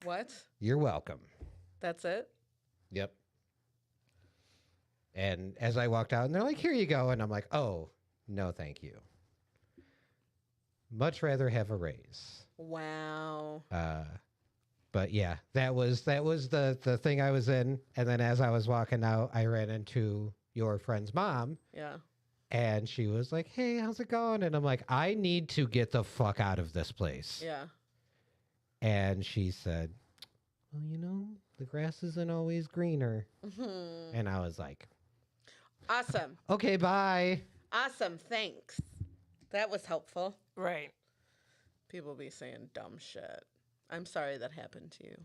What? You're welcome. That's it? Yep. And as I walked out, and they're like, here you go. And I'm like, oh, no, thank you. Much rather have a raise. Wow. But yeah, that was the thing I was in. And then as I was walking out, I ran into your friend's mom. Yeah. And she was like, hey, how's it going? And I'm like, I need to get the fuck out of this place. Yeah. And she said, well, you know, the grass isn't always greener. And I was like, Awesome. okay, bye. Awesome. Thanks. That was helpful. Right. People be saying dumb shit. I'm sorry that happened to you.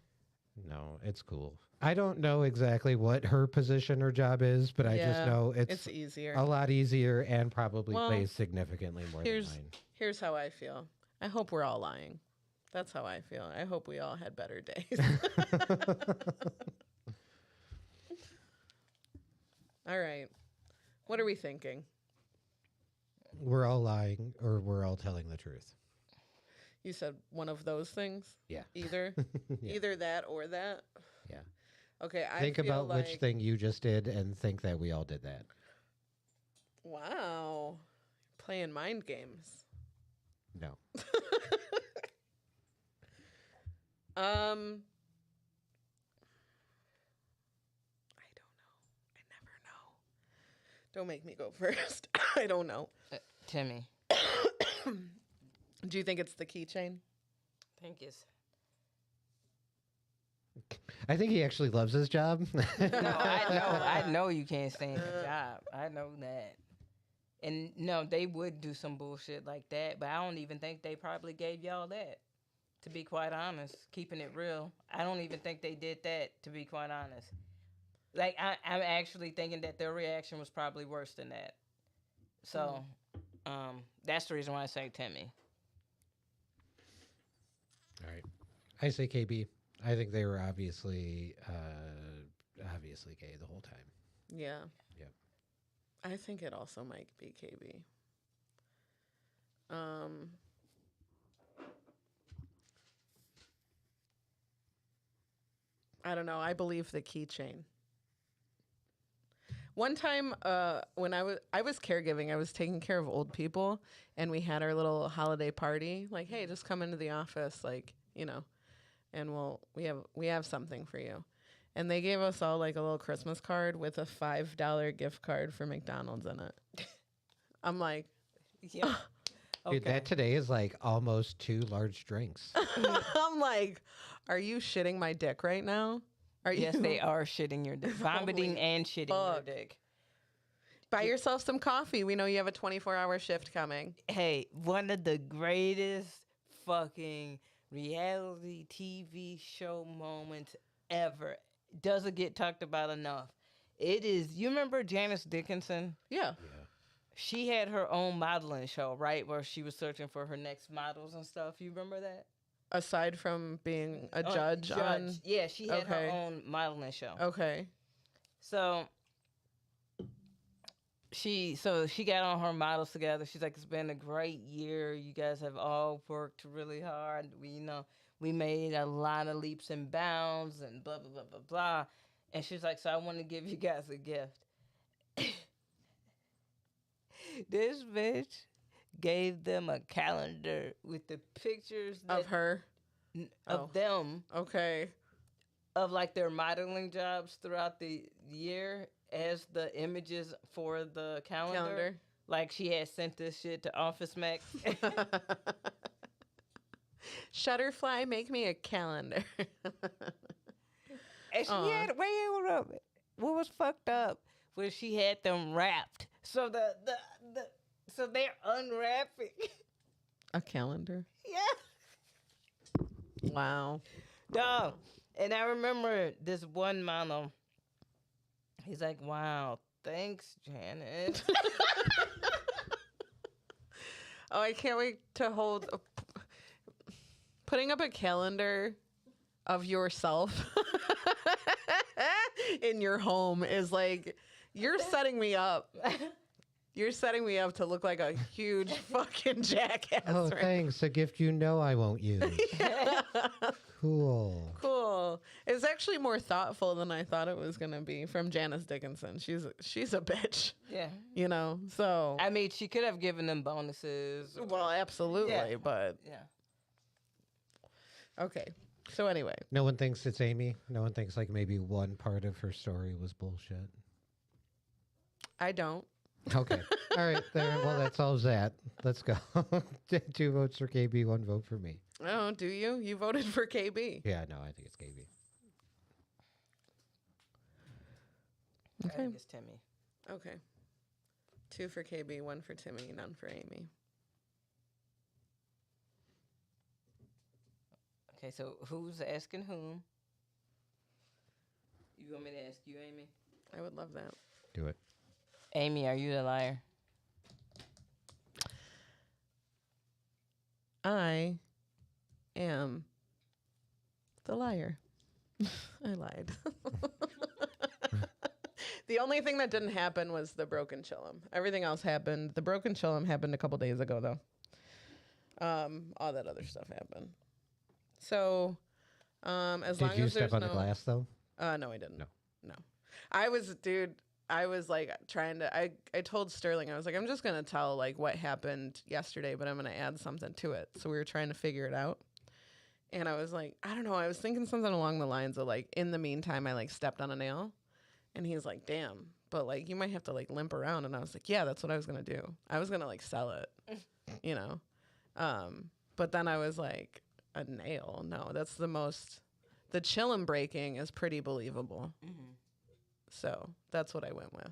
No, it's cool. I don't know exactly what her position or job is, but I just know it's easier. a lot easier and probably Well, pays significantly more than mine. Here's how I feel. I hope we're all lying. That's how I feel. I hope we all had better days. All right. What are we thinking? We're all lying or we're all telling the truth. You said one of those things? Yeah. Either? Yeah. Either that or that? Yeah. Okay, I Think feel about like, which thing you just did and think that we all did that. Wow. Playing mind games. No. I don't know. I never know. Don't make me go first. I don't know. Timmy. Do you think it's the keychain? I think it's I think he actually loves his job. no, I know you can't stand the job. I know that. And no, they would do some bullshit like that, but I don't even think they probably gave y'all that. To be quite honest, keeping it real, I don't even think they did that. To be quite honest, like I'm actually thinking that their reaction was probably worse than that. So, that's the reason why I say Timmy. All right. I say KB. I think they were obviously obviously gay the whole time. Yeah. Yep. I think it also might be KB. I don't know. I believe the keychain. One time, when I was caregiving, I was taking care of old people, and we had our little holiday party. Like, hey, just come into the office, like, and we have something for you. And they gave us all like a little Christmas card with a $5 gift card for McDonald's in it. I'm like, Yeah. Dude, that today is like almost 2 large drinks. I'm like, are you shitting my dick right now? Are you? Yes, they are shitting your dick. Vomiting and shitting your fuck. dick. Buy yourself some coffee. We know you have a 24-hour shift coming. Hey, one of the greatest fucking reality TV show moments ever. Doesn't get talked about enough. It is, you remember Janice Dickinson? Yeah. She had her own modeling show, right? Where she was searching for her next models and stuff. You remember that? Aside from being a judge on. Yeah, she had her Okay. own modeling show. Okay. So she got on her models together. She's like, it's been a great year. You guys have all worked really hard. We made a lot of leaps and bounds and blah blah blah blah blah. And she's like, so I want to give you guys a gift. This bitch gave them a calendar with the pictures Of her. of Oh. them Okay. of like their modeling jobs throughout the year as the images for the calendar. Like she had sent this shit to Office Max. Shutterfly, make me a calendar. And she had what was fucked up was she had them wrapped. So so they're unwrapping. A calendar? Yeah. Wow. Dog. And I remember this one model. He's like, wow, thanks, Janet. Oh, I can't wait to hold. Putting up a calendar of yourself in your home is like, you're setting me up. You're setting me up to look like a huge fucking jackass. Oh, right thanks. A gift you know I won't use. Cool. Cool. It's actually more thoughtful than I thought it was gonna be from Janice Dickinson. She's a bitch, Yeah. So I mean, she could have given them bonuses. well, absolutely, Yeah. but Yeah. okay. So anyway, No one thinks it's Aimee. No one thinks like maybe one part of her story was bullshit. I don't. Okay. All right. There. Well, that solves that. Let's go. 2 votes for KB, 1 vote for me. Oh, do you? You voted for KB. Yeah, no, I think it's KB. I Okay. think it's Timmy. Okay. 2 for KB, 1 for Timmy, none for Aimee. Okay, so who's asking whom? You want me to ask you, Aimee? I would love that. Do it. Aimee, are you the liar? I am the liar. I lied. The only thing that didn't happen was the broken chillum. Everything else happened. The broken chillum happened a couple days ago, though. All that other stuff happened. So, as long Did you as there's step on the glass though? no, I didn't. No. No. I was like trying to, I told Sterling, I was like, I'm just going to tell like what happened yesterday, but I'm going to add something to it. So we were trying to figure it out. And I was like, I don't know. I was thinking something along the lines of like, in the meantime, I like stepped on a nail. And he's like, damn, but like, you might have to like limp around. And I was like, yeah, that's what I was going to do. I was going to like sell it, But then I was like, a nail? No, that's the chillum breaking is pretty believable. Mm-hmm. So that's what I went with.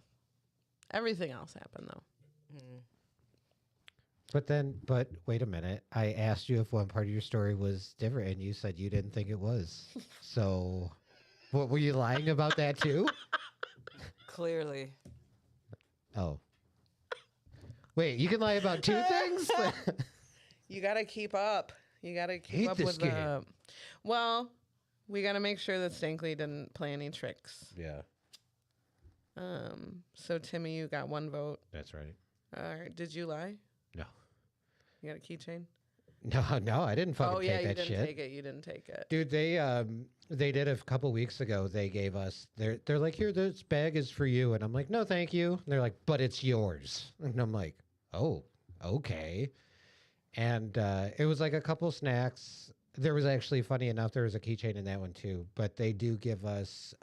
Everything else happened though. Mm. But wait a minute. I asked you if one part of your story was different, and you said you didn't think it was. So, what were you lying about that too? Clearly. Oh. Wait, you can lie about 2 things? You got to keep up. You got to keep Hate up this with game. the. Well, we got to make sure that Stankley didn't play any tricks. Yeah. So Timmy, you got 1 vote. That's right. All right. Did you lie? No. You got a keychain? No, I didn't fucking Oh yeah, take you that didn't shit. take it. You didn't take it. Dude, they did a couple weeks ago. They gave us they're like, here, this bag is for you, and I'm like, no, thank you. And they're like, but it's yours, and I'm like, oh, okay. And it was like a couple snacks. There was actually, funny enough, there was a keychain in that one too. But they do give us.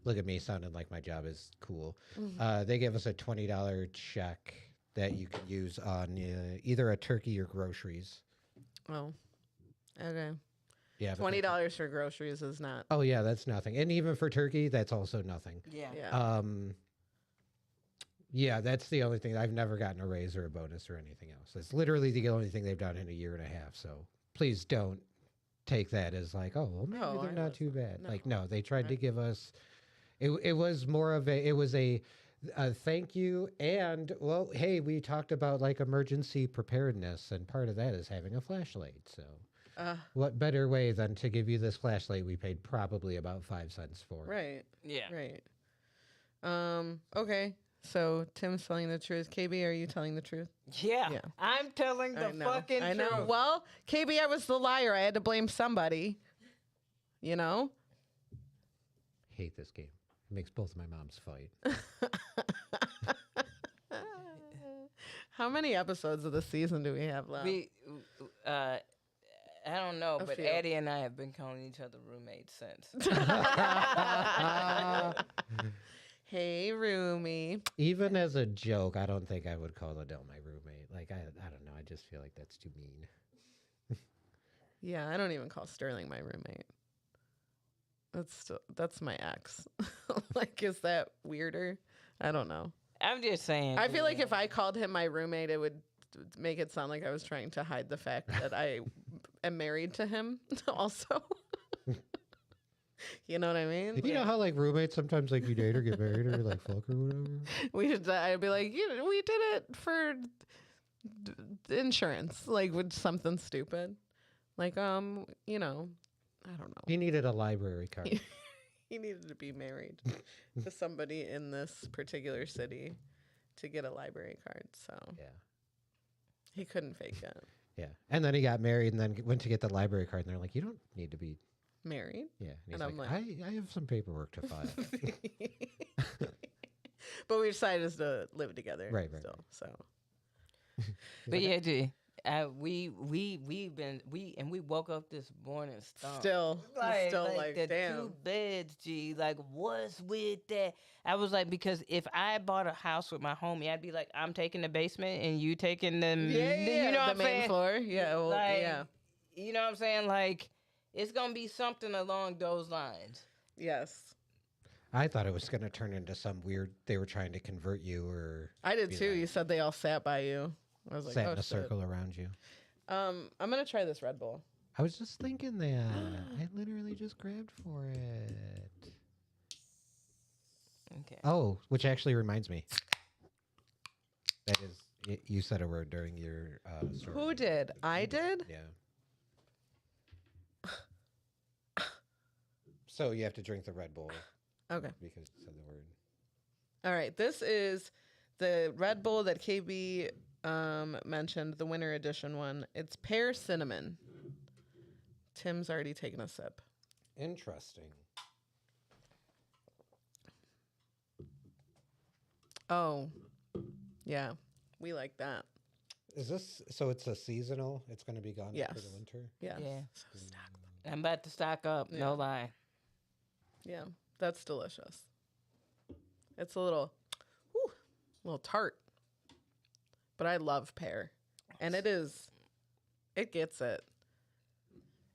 Look at me sounding like my job is cool. They give us a $20 check that you can use on either a turkey or groceries. Oh, okay. Yeah, but $20 for groceries is not. Oh yeah, that's nothing. And even for turkey, that's also nothing. Yeah. Yeah. Yeah, that's the only thing. I've never gotten a raise or a bonus or anything else. It's literally the only thing they've done in a year and a half. So please don't take that as like, oh, well, maybe No, they're I not too bad. No. Like, no, they tried to Right. give us. It was more of a. It was a thank you, and well, hey, we talked about like emergency preparedness, and part of that is having a flashlight. So. What better way than to give you this flashlight we paid probably about 5 cents for? Right. Yeah. Right. Okay. So Tim's telling the truth. KB, are you telling the truth? Yeah. Yeah. I'm telling the I know. fucking I know. truth. Well, KB, I was the liar. I had to blame somebody. You know? Hate this game. It makes both of my moms fight. How many episodes of the season do we have left? I don't know, A but few. Addie and I have been calling each other roommates since. Hey, roomie. Even as a joke, I don't think I would call Adele my roommate. Like, I don't know. I just feel like that's too mean. Yeah, I don't even call Sterling my roommate. That's my ex. Like, is that weirder? I don't know. I'm just saying. I feel like if I called him my roommate, it would make it sound like I was trying to hide the fact that I am married to him also. You know what I mean? You know how like roommates sometimes like you date or get married or like fuck or whatever? I'd be like, we did it for insurance, like with something stupid. Like, you know, I don't know. He needed a library card. He needed to be married to somebody in this particular city to get a library card. So Yeah. he couldn't fake it. Yeah. And then he got married and then went to get the library card and they're like, you don't need to be. Married? Yeah. And he's And I'm like, like- I have some paperwork to file. But we decided to live together. Right. Still, so But yeah, G, we woke up this morning stumped. still like the damn. 2 beds, G. Like, what's with that? I was like, because if I bought a house with my homie, I'd be like, I'm taking the basement and you taking the, Yeah, you know the what I'm main saying? floor. Yeah, well, Like, yeah, You know what I'm saying? Like, it's gonna be something along those lines. yes. I thought it was going to turn into some weird, they were trying to convert you or I did be too. like- You said they all sat by you. I was like, sat oh in a shit. circle around you. I'm gonna try this Red Bull. I was just thinking that. I literally just grabbed for it. Okay. Oh, which actually reminds me. That is, you said a word during your story. Who did? I did. Yeah. So you have to drink the Red Bull Okay. because you said the word. All right. This is the Red Bull that KB mentioned, the winter edition one. It's pear cinnamon. Tim's already taken a sip. Interesting. Oh, yeah. We like that. Is this so? It's a seasonal. It's going to be gone for Yes. the winter. Yeah. Yeah. So stock them. I'm about to stock up. Yeah. No lie. Yeah. That's delicious. It's a little tart. But I love pear. And it gets it.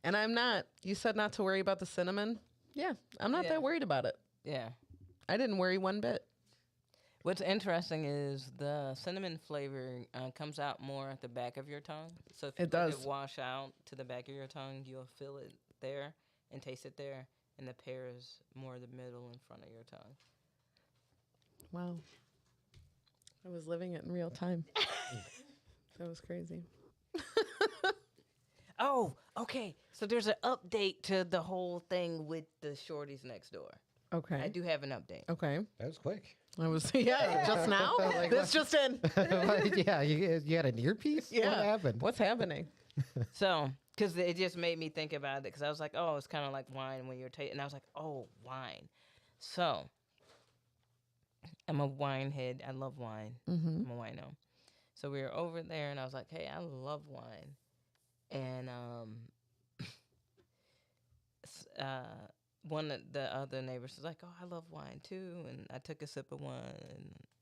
And I'm not, you said not to worry about the cinnamon. Yeah. I'm not Yeah. that worried about it. Yeah. I didn't worry one bit. What's interesting is the cinnamon flavor comes out more at the back of your tongue. So if you It let does. it wash out to the back of your tongue, you'll feel it there and taste it there. And the pear is more the middle in front of your tongue. Wow. I was living it in real time. That was crazy. Oh, okay. So there's an update to the whole thing with the shorties next door. Okay. I do have an update. Okay. That was quick. I was just now. Like, This just in. Yeah, you had an earpiece? Yeah. What happened? What's happening? So, because it just made me think about it, because I was like, oh, it's kind of like wine when you're tasting. And I was like, oh, wine. So, I'm a wine head. I love wine. Mm-hmm. I'm a wino. So we were over there, and I was like, hey, I love wine. And one of the other neighbors was like, oh, I love wine too. And I took a sip of one,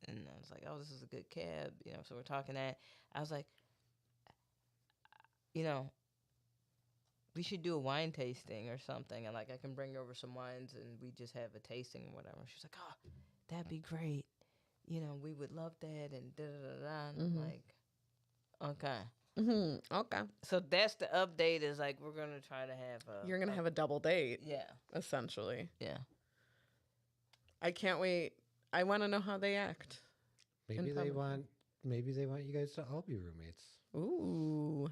and I was like, oh, this is a good cab. So we're talking that. I was like, we should do a wine tasting or something. And like, I can bring over some wines and we just have a tasting or whatever. She's like, oh, that'd be great. We would love that. And da-da-da-da. And I'm like, okay. Mm-hmm. Okay. So that's the update, is like, we're going to try to have You're going to have a double date, yeah. essentially. Yeah. I can't wait. I want to know how they act. Maybe in they public. want you guys to all be roommates. Ooh.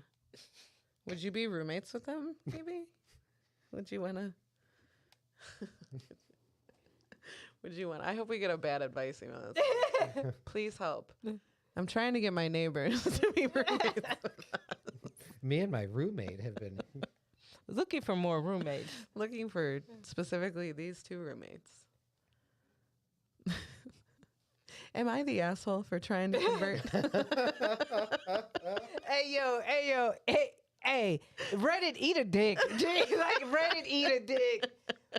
Would you be roommates with them, maybe? Would you want to? Would you want? I hope we get a bad advice email. Please help. I'm trying to get my neighbors to be roommates with us. Me and my roommate have been Looking for more roommates. Looking for specifically these two roommates. Am I the asshole for trying to convert? Hey, Reddit eat a dick. Like, Reddit eat a dick.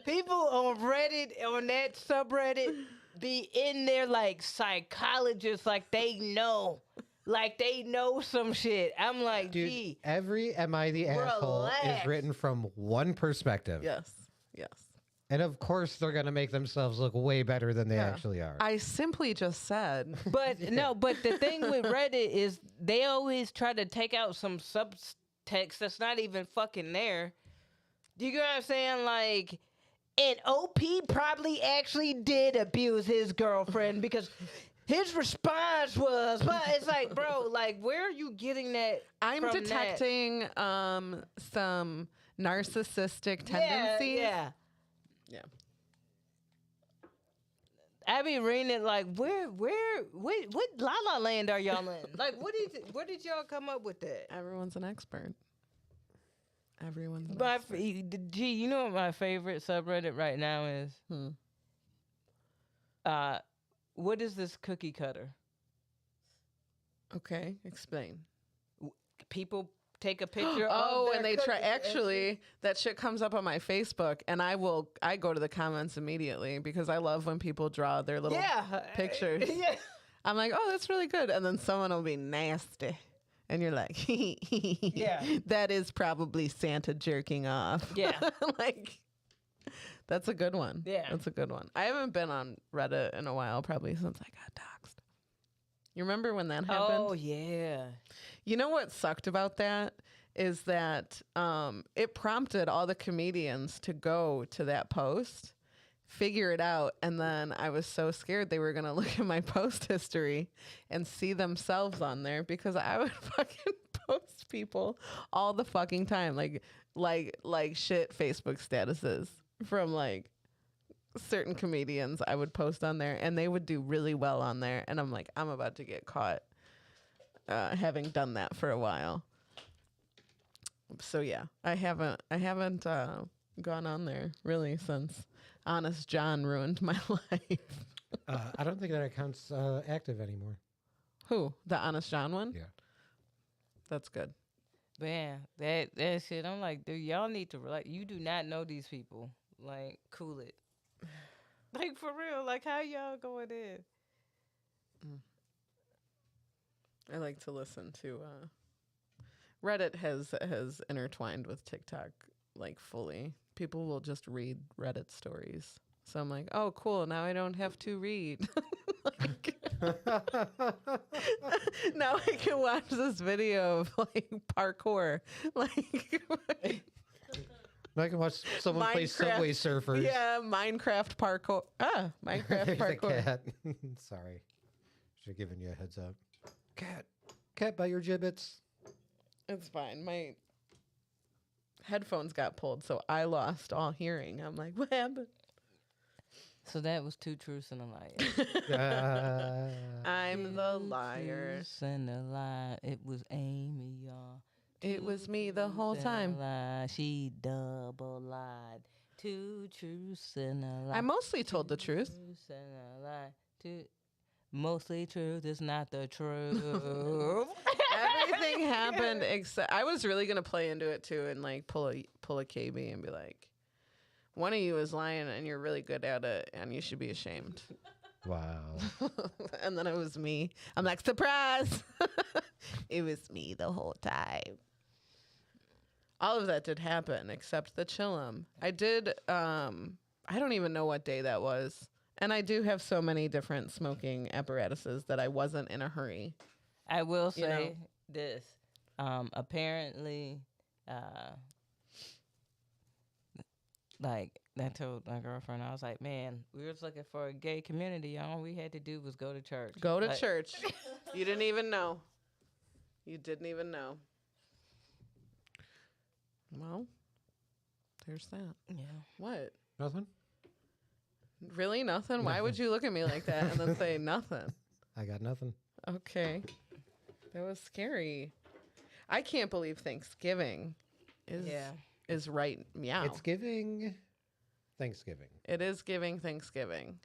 People on Reddit, on that subreddit, be in there like psychologists, like they know some shit. I'm like, dude. gee. Every "Am I the asshole" is Relax. written from one perspective. Yes. Yes. And of course, they're gonna make themselves look way better than they Yeah. actually are. I simply just said. But no, but the thing with Reddit is they always try to take out some subtext that's not even fucking there. Do you get what I'm saying? Like, and OP probably actually did abuse his girlfriend because his response was, but it's like, bro, like, where are you getting that? I'm from detecting some narcissistic that? tendencies. Yeah. Yeah. I be reading it like, what La La Land are y'all in? Like, where did y'all come up with that? Everyone's an expert. Everyone's an My expert. gee, you know what my favorite subreddit right now is? What is this cookie cutter? Okay, explain. People take a picture. Oh, of and their they try. cookie- Actually, that shit comes up on my Facebook, and I go to the comments immediately because I love when people draw their little pictures. Yeah. I'm like, oh, that's really good, and then someone will be nasty, and you're like, Yeah. that is probably Santa jerking off. Yeah. Like, that's a good one. Yeah. That's a good one. I haven't been on Reddit in a while, probably since I got doxxed. You remember when that happened? Oh yeah. You know what sucked about that is that it prompted all the comedians to go to that post, figure it out, and then I was so scared they were gonna look at my post history and see themselves on there because I would fucking post people all the fucking time, like shit Facebook statuses from like certain comedians I would post on there, and they would do really well on there, and I'm like, I'm about to get caught having done that for a while. So yeah, I haven't gone on there really since Honest John ruined my life. I don't think that account's active anymore. Who? The Honest John one? Yeah. That's good. Man, that shit. I'm like, dude, y'all need to relax. You do not know these people. Like, cool it. Like, for real. Like, how y'all going in? I like to listen to Reddit has intertwined with TikTok like fully. People will just read Reddit stories. So I'm like, oh cool, now I don't have to read. Like, now I can watch this video of like parkour. Like I can watch someone play Subway Surfers. Yeah, Minecraft parkour. Minecraft There's a parkour. cat. Sorry. Should have given you a heads up. Cat by your gibbets. It's fine. My headphones got pulled, so I lost all hearing. I'm like, what happened? So that was two truths and a lie. I'm the Two liar. truths and a lie. It was Amy, y'all. It was me the whole Truths and a time. lie. She double lied. Two truths and a lie. I mostly told the truth. Truths and a lie. Mostly truth is not the truth. Everything happened except I was really gonna play into it too and like pull a KB and be like, one of you is lying and you're really good at it and you should be ashamed. Wow. And then it was me. I'm like, surprise! It was me the whole time. All of that did happen except the chillum. I did. I don't even know what day that was. And I do have so many different smoking apparatuses that I wasn't in a hurry. I will You know. say this. Apparently, like I told my girlfriend, I was like, man, we was looking for a gay community. All we had to do was go to church. Go to Like, church. You didn't even know. You didn't even know. Well, there's that. Yeah. What? Nothing? Really? Nothing? Why would you look at me like that and then say nothing? I got nothing. Okay. That was scary. I can't believe Thanksgiving is right meow. It's giving Thanksgiving. It is giving Thanksgiving.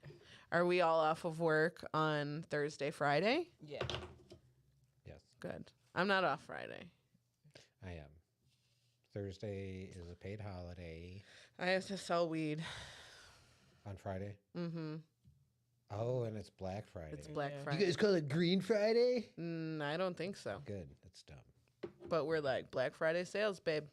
Are we all off of work on Thursday, Friday? Yeah. Yes, Good. I'm not off Friday. I am. Thursday is a paid holiday. I have to sell weed. On Friday? Mm-hmm. Oh, and it's Black Friday. It's Black Yeah. Friday. You guys call it Green Friday? I don't think so. Good. That's dumb. But we're like, Black Friday sales, babe.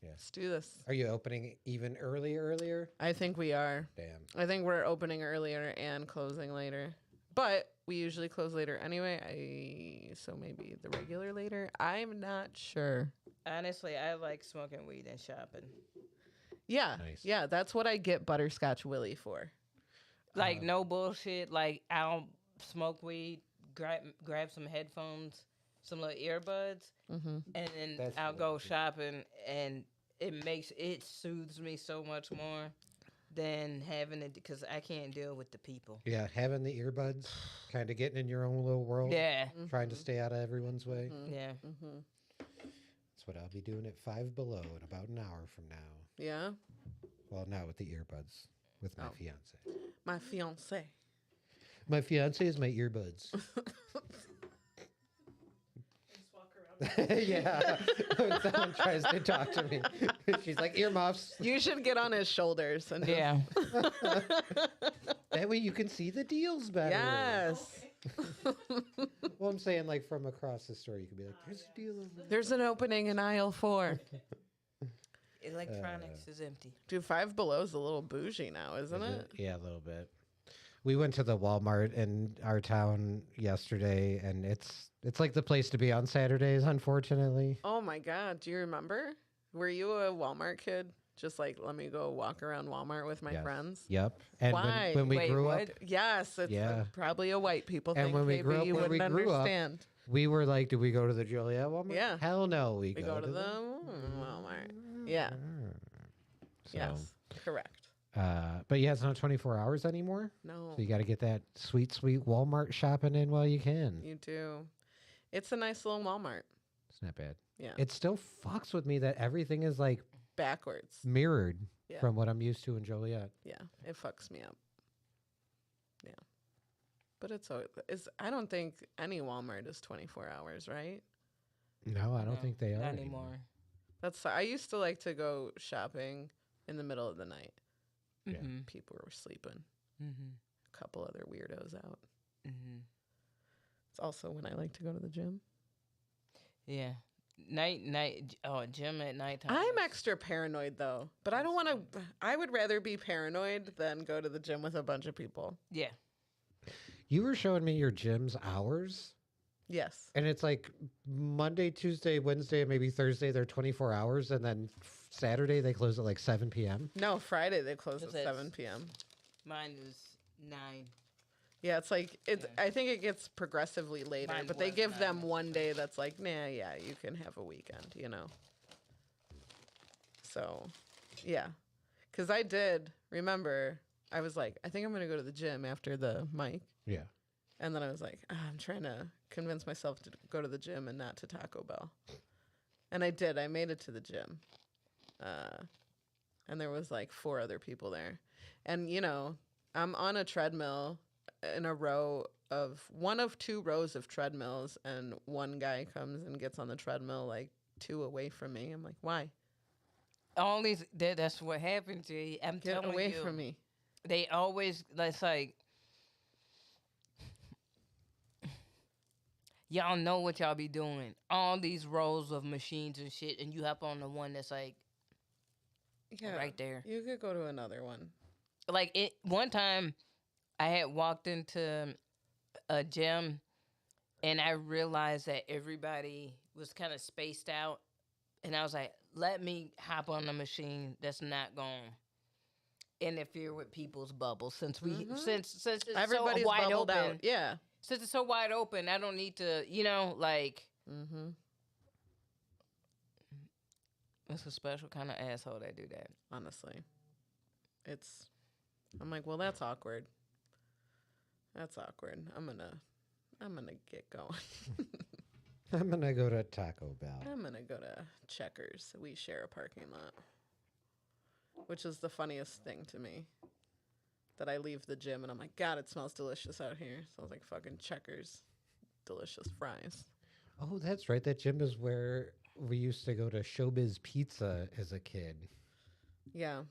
Yeah. Let's do this. Are you opening even earlier? I think we are. Damn. I think we're opening earlier and closing later. But we usually close later anyway. So maybe the regular later. I'm not sure. Honestly, I like smoking weed and shopping. Yeah. Nice. Yeah, that's what I get Butterscotch Willie for. Like no bullshit. Like I'll smoke weed, grab some headphones, some little earbuds, Mm-hmm. and then That's I'll what go I do. shopping, and it soothes me so much more than having it because I can't deal with the people. Yeah, having the earbuds, kind of getting in your own little world. Yeah, Trying to stay out of everyone's way. yeah. Mm-hmm. That's what I'll be doing at 5 Below in about an hour from now. Yeah. Well, not with the earbuds, with my Oh. fiance. My fiance. My fiance is my earbuds. Just walk around. Yeah. When someone tries to talk to me, she's like, earmuffs. You should get on his shoulders and just- Yeah. That way you can see the deals better. Yes. Well, I'm saying, like, from across the store, you could be like, there's a deal over there. There's an opening in aisle 4. Electronics is empty. Dude, 5 Below's a little bougie now, isn't it? Yeah, a little bit. We went to the Walmart in our town yesterday, and it's like the place to be on Saturdays, unfortunately. Oh my God. Do you remember? Were you a Walmart kid? Just like, let me go walk around Walmart with my Yes. friends? Yep. And Why? when we Wait, grew what? up, Yes. It's Yeah. probably a white people And thing. when we Maybe grew up- you when we wouldn't grew up, understand. we were like, do we go to the Joliet Walmart? Yeah. Hell no, we We go to the Walmart. Yeah. So, Yes. Correct. but yeah, it's not 24 hours anymore. No, So you got to get that sweet Walmart shopping in while you can. you do. It's a nice little Walmart. It's not bad. Yeah. It still fucks with me that everything is like Backwards. mirrored Yeah. from what I'm used to in Joliet. Yeah. It fucks me up. Yeah. But it's I don't think any Walmart is 24 hours, right? No, I don't No, think they are not anymore. anymore. I used to like to go shopping in the middle of the night. Yeah. Mm-hmm. People were sleeping. Mm-hmm. A couple other weirdos out. Mm-hmm. It's also when I like to go to the gym. Yeah. Gym at nighttime. I'm extra paranoid though, but I don't want to. I would rather be paranoid than go to the gym with a bunch of people. Yeah. You were showing me your gym's hours, Yes. and it's like Monday, Tuesday, Wednesday, and maybe Thursday, they're 24 hours, and then Saturday, they close at like 7 p.m. No, Friday they close at That's- 7 p.m. Mine is 9. Yeah, it's like it's. Yeah. I think it gets progressively later, Mine but they was give 9. them one day that's like, nah, yeah, you can have a weekend, you know. So, yeah, because I did remember I was like, I think I'm going to go to the gym after the mic. Yeah. And then I was like, I'm trying to convince myself to go to the gym and not to Taco Bell. And I did. I made it to the gym. And there was like 4 other people there. And, you know, I'm on a treadmill in a row of one of 2 rows of treadmills. And one guy comes and gets on the treadmill like 2 away from me. I'm like, why? That's what happened to you. I'm Get telling away you. from me. They always, it's like, y'all know what y'all be doing. All these rows of machines and shit, and you hop on the one that's like Yeah. right there. You could go to another one. Like one time, I had walked into a gym, and I realized that everybody was kind of spaced out, and I was like, let me hop on the machine that's not going to interfere with people's bubbles since it's Everybody's so wide bubbled open. out. Yeah. Since it's so wide open, I don't need to, you know, like. Mm-hmm. It's a special kind of asshole that do that. Honestly. I'm like, well, that's awkward. That's awkward. I'm gonna get going. I'm going to go to Taco Bell. I'm gonna go to Checkers. We share a parking lot. Which is the funniest thing to me. That I leave the gym and I'm like, God, it smells delicious out here. Smells like fucking Checkers. Delicious fries. Oh, that's right. That gym is where we used to go to Showbiz Pizza as a kid. Yeah.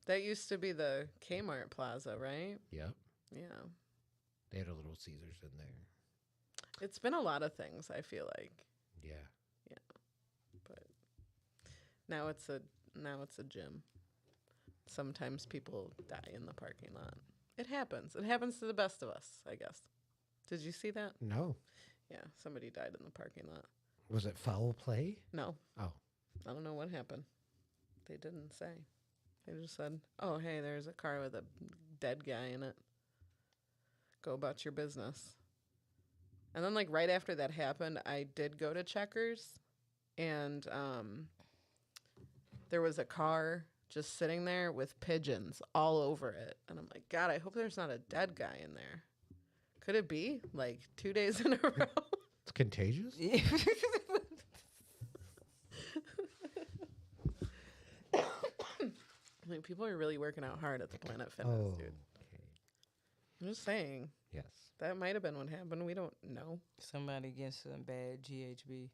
That used to be the Kmart Plaza, right? Yep. Yeah. They had a Little Caesars in there. It's been a lot of things, I feel like. Yeah. But now it's a gym. Sometimes people die in the parking lot. It happens. It happens to the best of us, I guess. Did you see that? No. Yeah, somebody died in the parking lot. Was it foul play? No. Oh. I don't know what happened. They didn't say. They just said, oh, hey, there's a car with a dead guy in it. Go about your business. And then, like, right after that happened, I did go to Checkers. And there was a car just sitting there with pigeons all over it. And I'm like, God, I hope there's not a dead guy in there. Could it be? Like 2 days in a row? It's contagious? Like, people are really working out hard at the Planet Fitness, Oh, dude. okay. I'm just saying. Yes. That might have been what happened. We don't know. Somebody gets some bad GHB.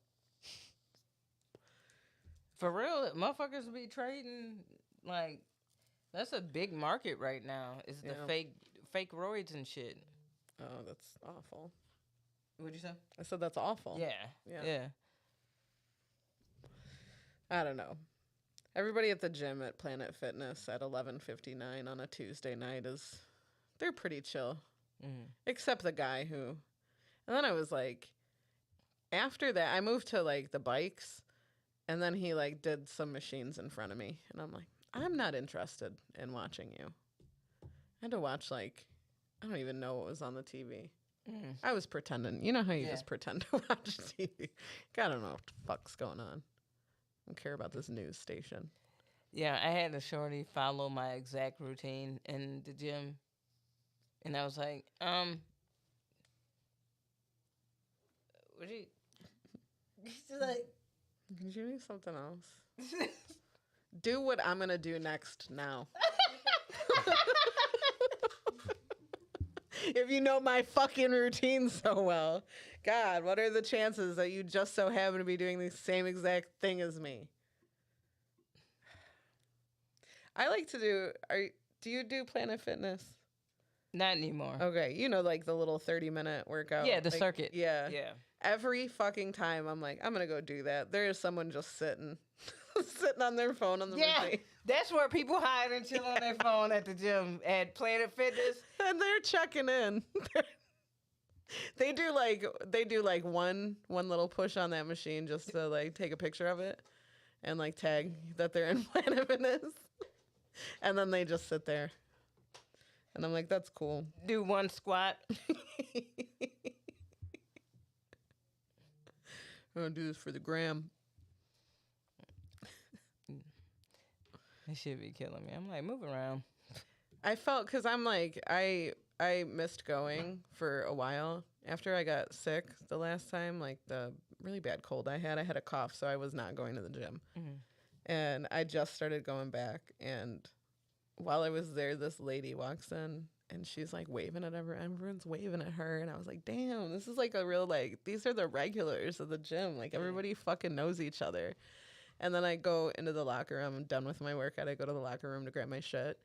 For real, motherfuckers be trading, like, that's a big market right now. It's the fake roids and shit. Oh, that's awful. What'd you say? I said that's awful. Yeah. I don't know. Everybody at the gym at Planet Fitness at 11:59 on a Tuesday night they're pretty chill. Mm. Except the guy who, and then I was like, after that, I moved to like the bikes, and then he like did some machines in front of me, and I'm like, I'm not interested in watching you. I had to watch like, I don't even know what was on the TV. Mm. I was pretending. You know how you just pretend to watch TV? I don't know what the fuck's going on. I don't care about this news station. Yeah, I had a shorty follow my exact routine in the gym. And I was like, what you... She's like... Can you do something else? Do what I'm going to do next now. If you know my fucking routine so well. God, what are the chances that you just so happen to be doing the same exact thing as me? I like to do... Do you do Planet Fitness? Not anymore. Okay, you know, like the little 30-minute workout. Yeah, the like, circuit. Yeah. Yeah. Every fucking time I'm like, I'm going to go do that. There is someone just sitting on their phone on the machine. That's where people hide and chill on their phone at the gym at Planet Fitness. And they're checking in. They do like one little push on that machine just to like take a picture of it and like tag that they're in Planet Fitness. And then they just sit there. And I'm like, that's cool. Do one squat. I'm gonna do this for the gram. It should be killing me. I'm like, move around. I felt because I'm like I missed going for a while after I got sick the last time, like the really bad cold I had a cough, so I was not going to the gym. And I just started going back, and while I was there, this lady walks in and she's like waving at everyone's waving at her, and I was like, damn, this is like a real, like, these are the regulars of the gym, like everybody fucking knows each other. And then I go into the locker room. I'm done with my workout. I go to the locker room to grab my shit.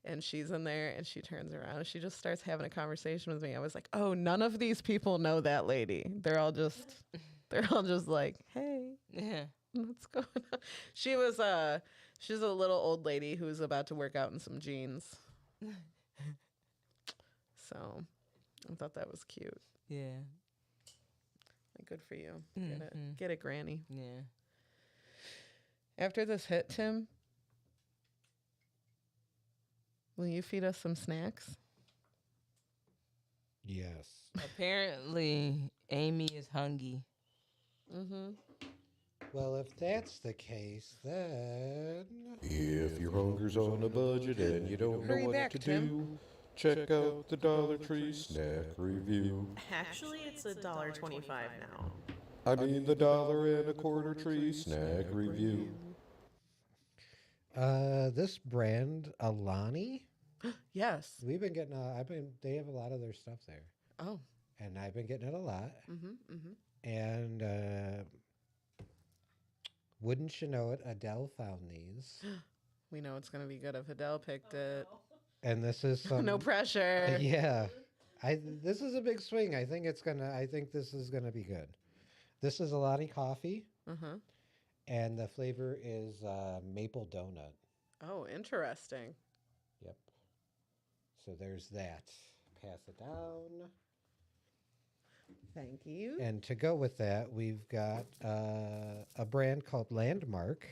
And she's in there and she turns around and she just starts having a conversation with me. I was like, oh, none of these people know that lady. They're all just like, hey, Yeah. what's going on? She's a little old lady who's about to work out in some jeans. So I thought that was cute. Yeah. Like, good for you. Get it, Granny. Yeah. After this hit, Tim, will you feed us some snacks? Yes. Apparently, Aimee is hungry. Well, if that's the case, then If your hunger's on a budget and you don't know Hurry what back, to Tim. do, check out the Dollar Tree Snack Review. Actually, it's $1.25 now. I mean the $1.25 Tree Snack Review. this brand Alani, Yes. we've been getting. They have a lot of their stuff there, Oh. and I've been getting it a lot. Mm-hmm. And wouldn't you know it, Adele found these, We know it's going to be good if Adele picked it. and this is some. No pressure. Yeah, this is a big swing. I think this is gonna be good. This is Alani coffee, Uh-huh. and the flavor is maple donut. Oh, interesting. Yep. So there's that. Pass it down. Thank you. And to go with that, we've got a brand called Landmark.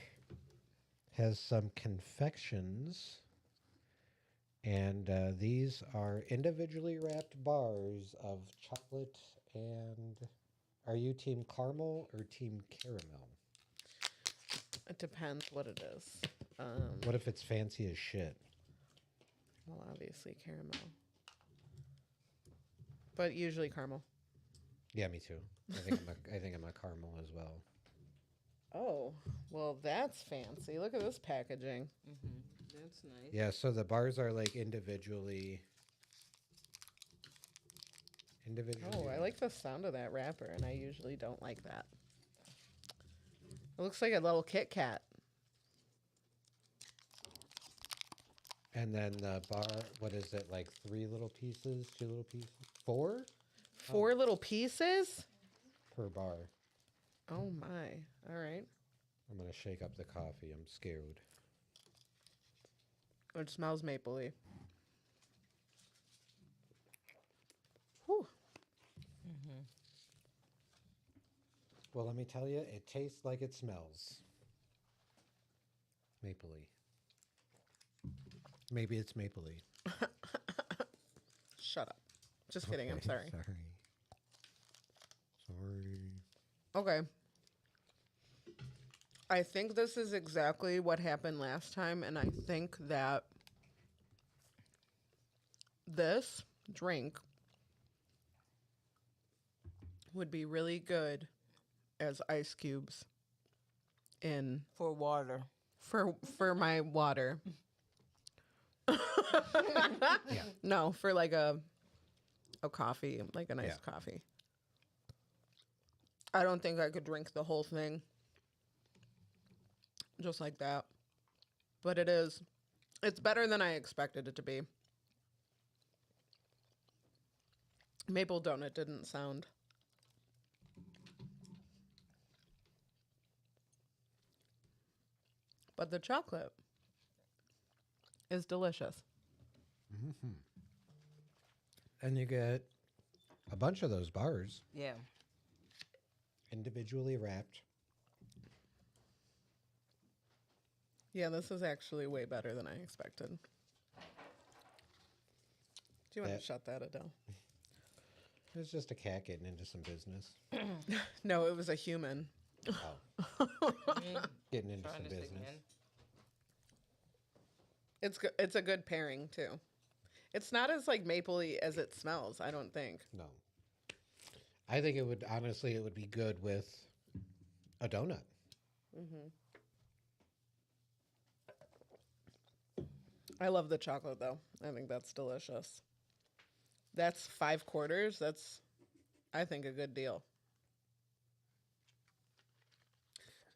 Has some confections. And these are individually wrapped bars of chocolate and... Are you team caramel or team caramel? It depends what it is. What if it's fancy as shit? Well, obviously caramel. But usually caramel. Yeah, me too. I think I'm a caramel as well. Oh, well, that's fancy. Look at this packaging. That's nice. Yeah, so the bars are like individually. Oh, I like the sound of that wrapper, and I usually don't like that. It looks like a little Kit Kat. And then the bar, what is it, like 3 little pieces, 2 little pieces, 4 4 little pieces? per bar. Oh, my. All right. I'm going to shake up the coffee. I'm scared. It smells mapley. Whew. Well, let me tell you, it tastes like it smells. Mapley. Maybe it's mapley. Shut up. Just kidding. I'm Okay, sorry. Sorry. Okay. I think this is exactly what happened last time, and I think that this drink would be really good as ice cubes in For water. for my water. Yeah. No, for like a coffee, like a nice Yeah. coffee. I don't think I could drink the whole thing just like that. But it's better than I expected it to be. Maple donut didn't sound. But the chocolate is delicious. And you get a bunch of those bars Yeah. individually wrapped. Yeah, this is actually way better than I expected. Do you want to That- shut that, Adele? It's just a cat getting into some business. No, it was a human. Oh, getting into Trying some to stick business. in. It's a good pairing too. It's not as like mapley as it smells, I don't think. No. I think it would, honestly, it would be good with a donut. I love the chocolate though. I think that's delicious. That's 5 quarters. That's, I think, a good deal.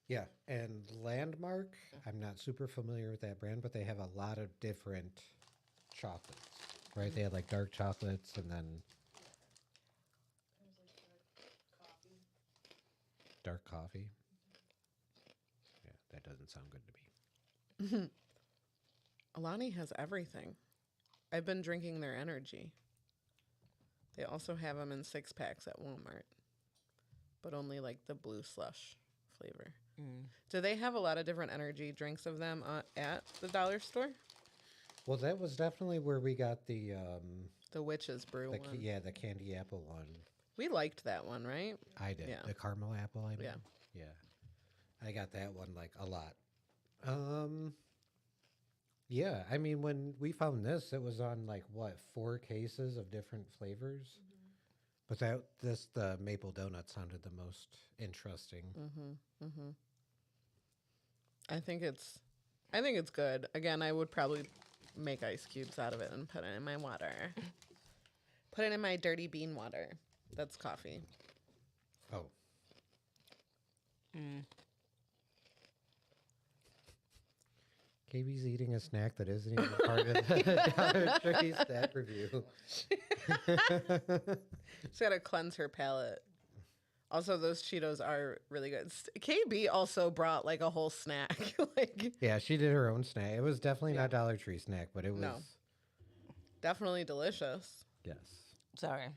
Yeah. And Landmark, I'm not super familiar with that brand, but they have a lot of different chocolates, right? They have like dark chocolates and then dark coffee. Yeah, that doesn't sound good to me. Alani has everything. I've been drinking their energy. They also have them in 6-packs at Walmart, but only like the blue slush flavor. Do they have a lot of different energy drinks of them at the dollar store? Well, that was definitely where we got the Witch's Brew one. the candy apple one. We liked that one, right? I did. Yeah. The caramel apple, I mean. Yeah. Yeah. I got that one like a lot. Yeah, I mean when we found this, it was on like what, 4 cases of different flavors. But the maple donut sounded the most interesting. I think it's good. Again, I would probably make ice cubes out of it and put it in my water. Put it in my dirty bean water. That's coffee. Oh. KB's eating a snack that isn't even part of the Dollar Tree snack review. She's got to cleanse her palate. Also, those Cheetos are really good. KB also brought like a whole snack. Like, Yeah, she did her own snack. It was definitely not Dollar Tree snack, but it was. No. Definitely delicious. Yes. Sorry.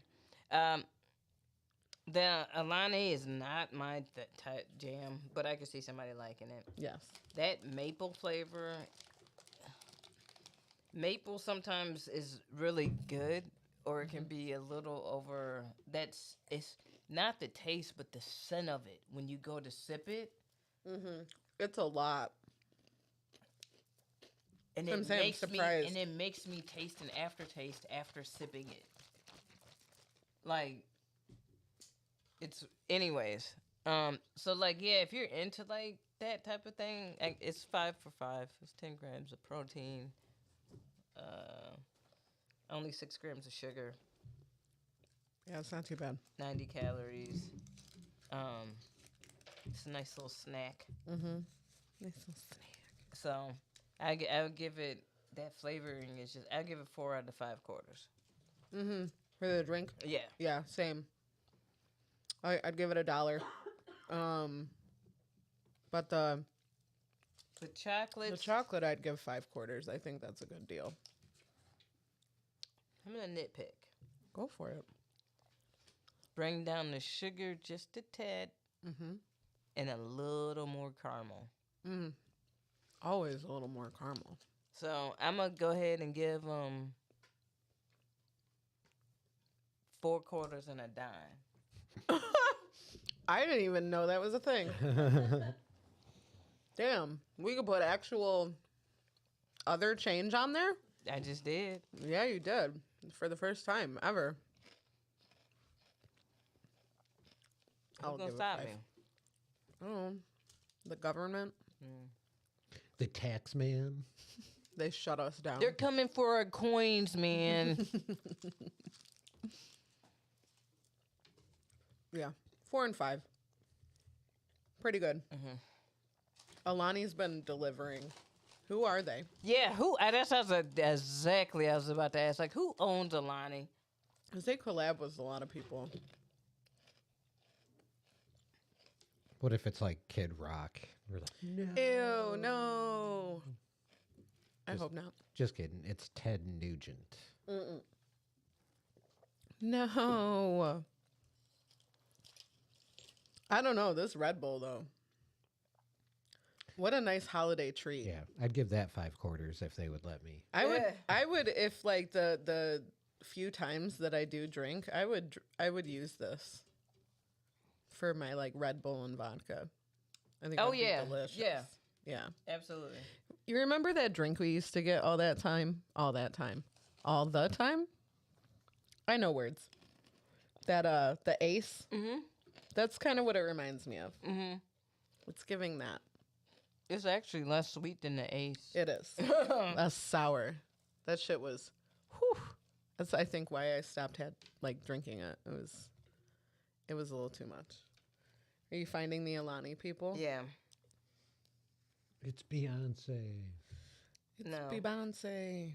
The Alani is not my type jam, but I could see somebody liking it. Yes. That maple flavor, maple sometimes is really good, or it can be a little over. It's not the taste, but the scent of it when you go to sip it. It's a lot. And I'm it saying, I'm makes me surprised. and it makes me taste an aftertaste after sipping it. Like it's anyways. So like yeah, if you're into like that type of thing, it's 5 for $5. It's 10 grams of protein. Only 6 grams of sugar. Yeah, it's not too bad. 90 calories. It's a nice little snack. Nice little snack. So I would give it that flavoring is just. I'll give it 4 out of 5 quarters. For the drink? Yeah. Yeah, same. I'd give it $1. But the chocolate I'd give 5 quarters. I think that's a good deal. I'm gonna nitpick. Go for it. Bring down the sugar just a tad, and a little more caramel. Always a little more caramel. So I'm gonna go ahead and give 4 quarters and a dime. I didn't even know that was a thing. Damn. We could put actual other change on there? I just did. Yeah, you did. For the first time ever. Who's gonna stop me? I don't know. The government. The tax man. They shut us down. They're coming for our coins, man. Yeah. 4 and 5. Pretty good. Alani's been delivering. Who are they? Yeah, who? That's exactly I was about to ask. Like, who owns Alani? Because they collab with a lot of people. What if it's like Kid Rock? We're like, no. Ew, no. I hope not. Just kidding. It's Ted Nugent. No. I don't know. This Red Bull, though. What a nice holiday treat. Yeah, I'd give that 5 quarters if they would let me. I would if like the few times that I do drink, I would use this for my like Red Bull and vodka. I think Oh, that'd yeah. be delicious. Yeah. Yeah. Absolutely. You remember that drink we used to get all that time? All that time. all the time. I know words. That the ace. Mm-hmm. That's kind of what it reminds me of. Mm-hmm. It's giving that. It's actually less sweet than the Ace. It is. That's sour. That shit was. Whew. That's I think why I stopped drinking it. It was a little too much. Are you finding the Alani people? Yeah. It's Beyonce. It's No. Beyonce.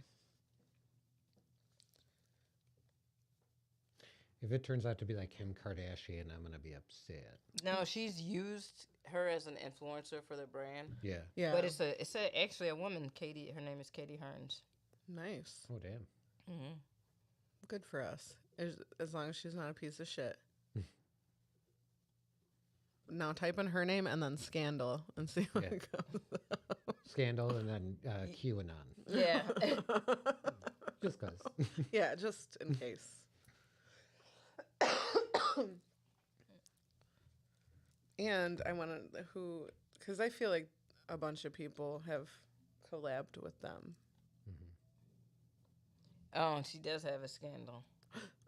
If it turns out to be like Kim Kardashian, I'm gonna be upset. No, she's used her as an influencer for the brand. Yeah. Yeah. But it's actually a woman, Katie. Her name is Katie Hearns. Nice. Oh damn. Mm-hmm. Good for us. As long as she's not a piece of shit. Now type in her name and then Scandal and see what Yeah. it comes up. Scandal and then QAnon. Yeah. Just cause. Yeah, just in case. And I want to, because I feel like a bunch of people have collabed with them. Oh, she does have a scandal.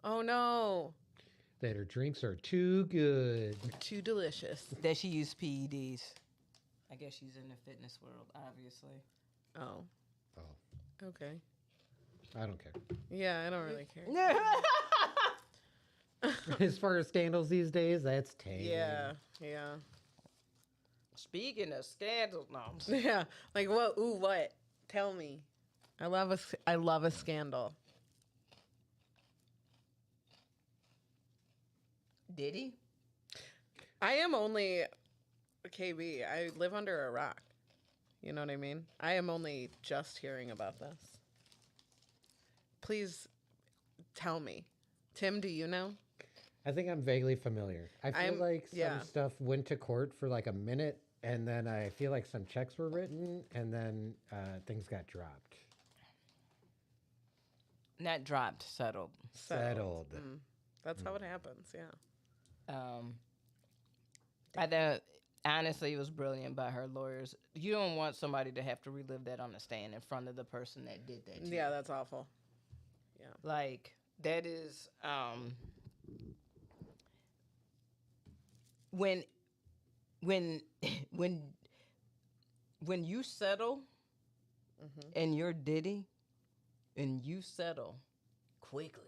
Oh no, That her drinks are too good. too delicious. That she used PEDs. I guess she's in the fitness world, obviously. Oh, Oh, okay. I don't care. Yeah, I don't really care. As far as scandals these days, that's tame. Yeah, yeah. Speaking of scandals, no. Yeah, like what? Ooh, what? Tell me. I love a scandal. Did he? I am only KB. I live under a rock. You know what I mean? I am only just hearing about this. Please tell me. Tim, do you know? I think I'm vaguely familiar. I feel like some stuff went to court for like a minute, and then I feel like some checks were written, and then things got dropped. Not dropped, settled. Settled. That's how it happens, yeah. I thought, honestly, it was brilliant by her lawyers. You don't want somebody to have to relive that on the stand in front of the person that did that to you. Yeah, that's awful. Like, that is, when you settle and you're Diddy and you settle quickly.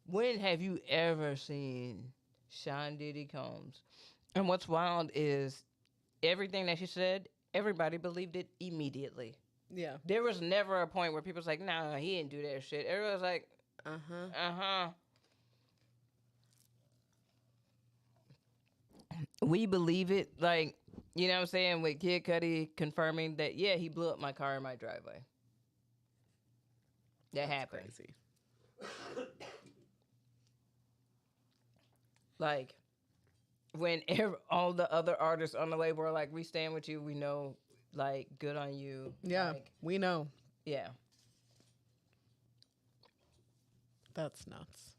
When have you ever seen Sean Diddy Combs? And what's wild is everything that she said, everybody believed it immediately. Yeah. There was never a point where people was like, nah, he didn't do that shit. Everyone was like, uh-huh. We believe it. Like, you know what I'm saying? With Kid Cudi confirming that, yeah, he blew up my car in my driveway. That happened. Crazy. Like, when all the other artists on the label were like, we stand with you, we know, like, good on you. Yeah, Like, we know. yeah. That's nuts.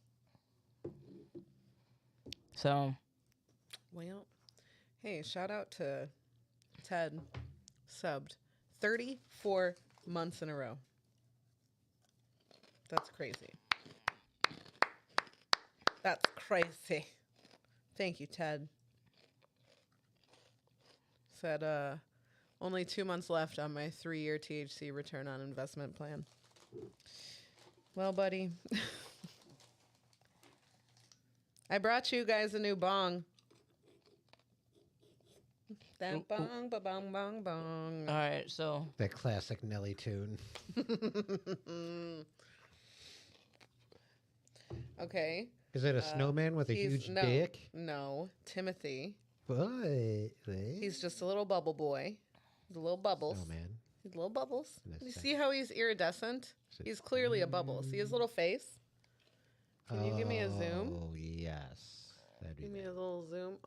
So, Well, hey, shout out to Ted, subbed 34 months in a row. That's crazy. That's crazy. Thank you, Ted. Said, only 2 months left on my 3-year THC return on investment plan. Well, buddy, I brought you guys a new bong. That bong, ba bong, bong, bong. all right, so That classic Nelly tune. Okay. Is it a snowman with a huge dick? No, Timothy. What? He's just a little bubble boy. He's a little bubbles. Snowman. He's little bubbles. That's You sad. see how he's iridescent? He's clearly a bubble. See his little face? Can you give me a zoom? Oh, yes. That'd be Give me nice. a little zoom.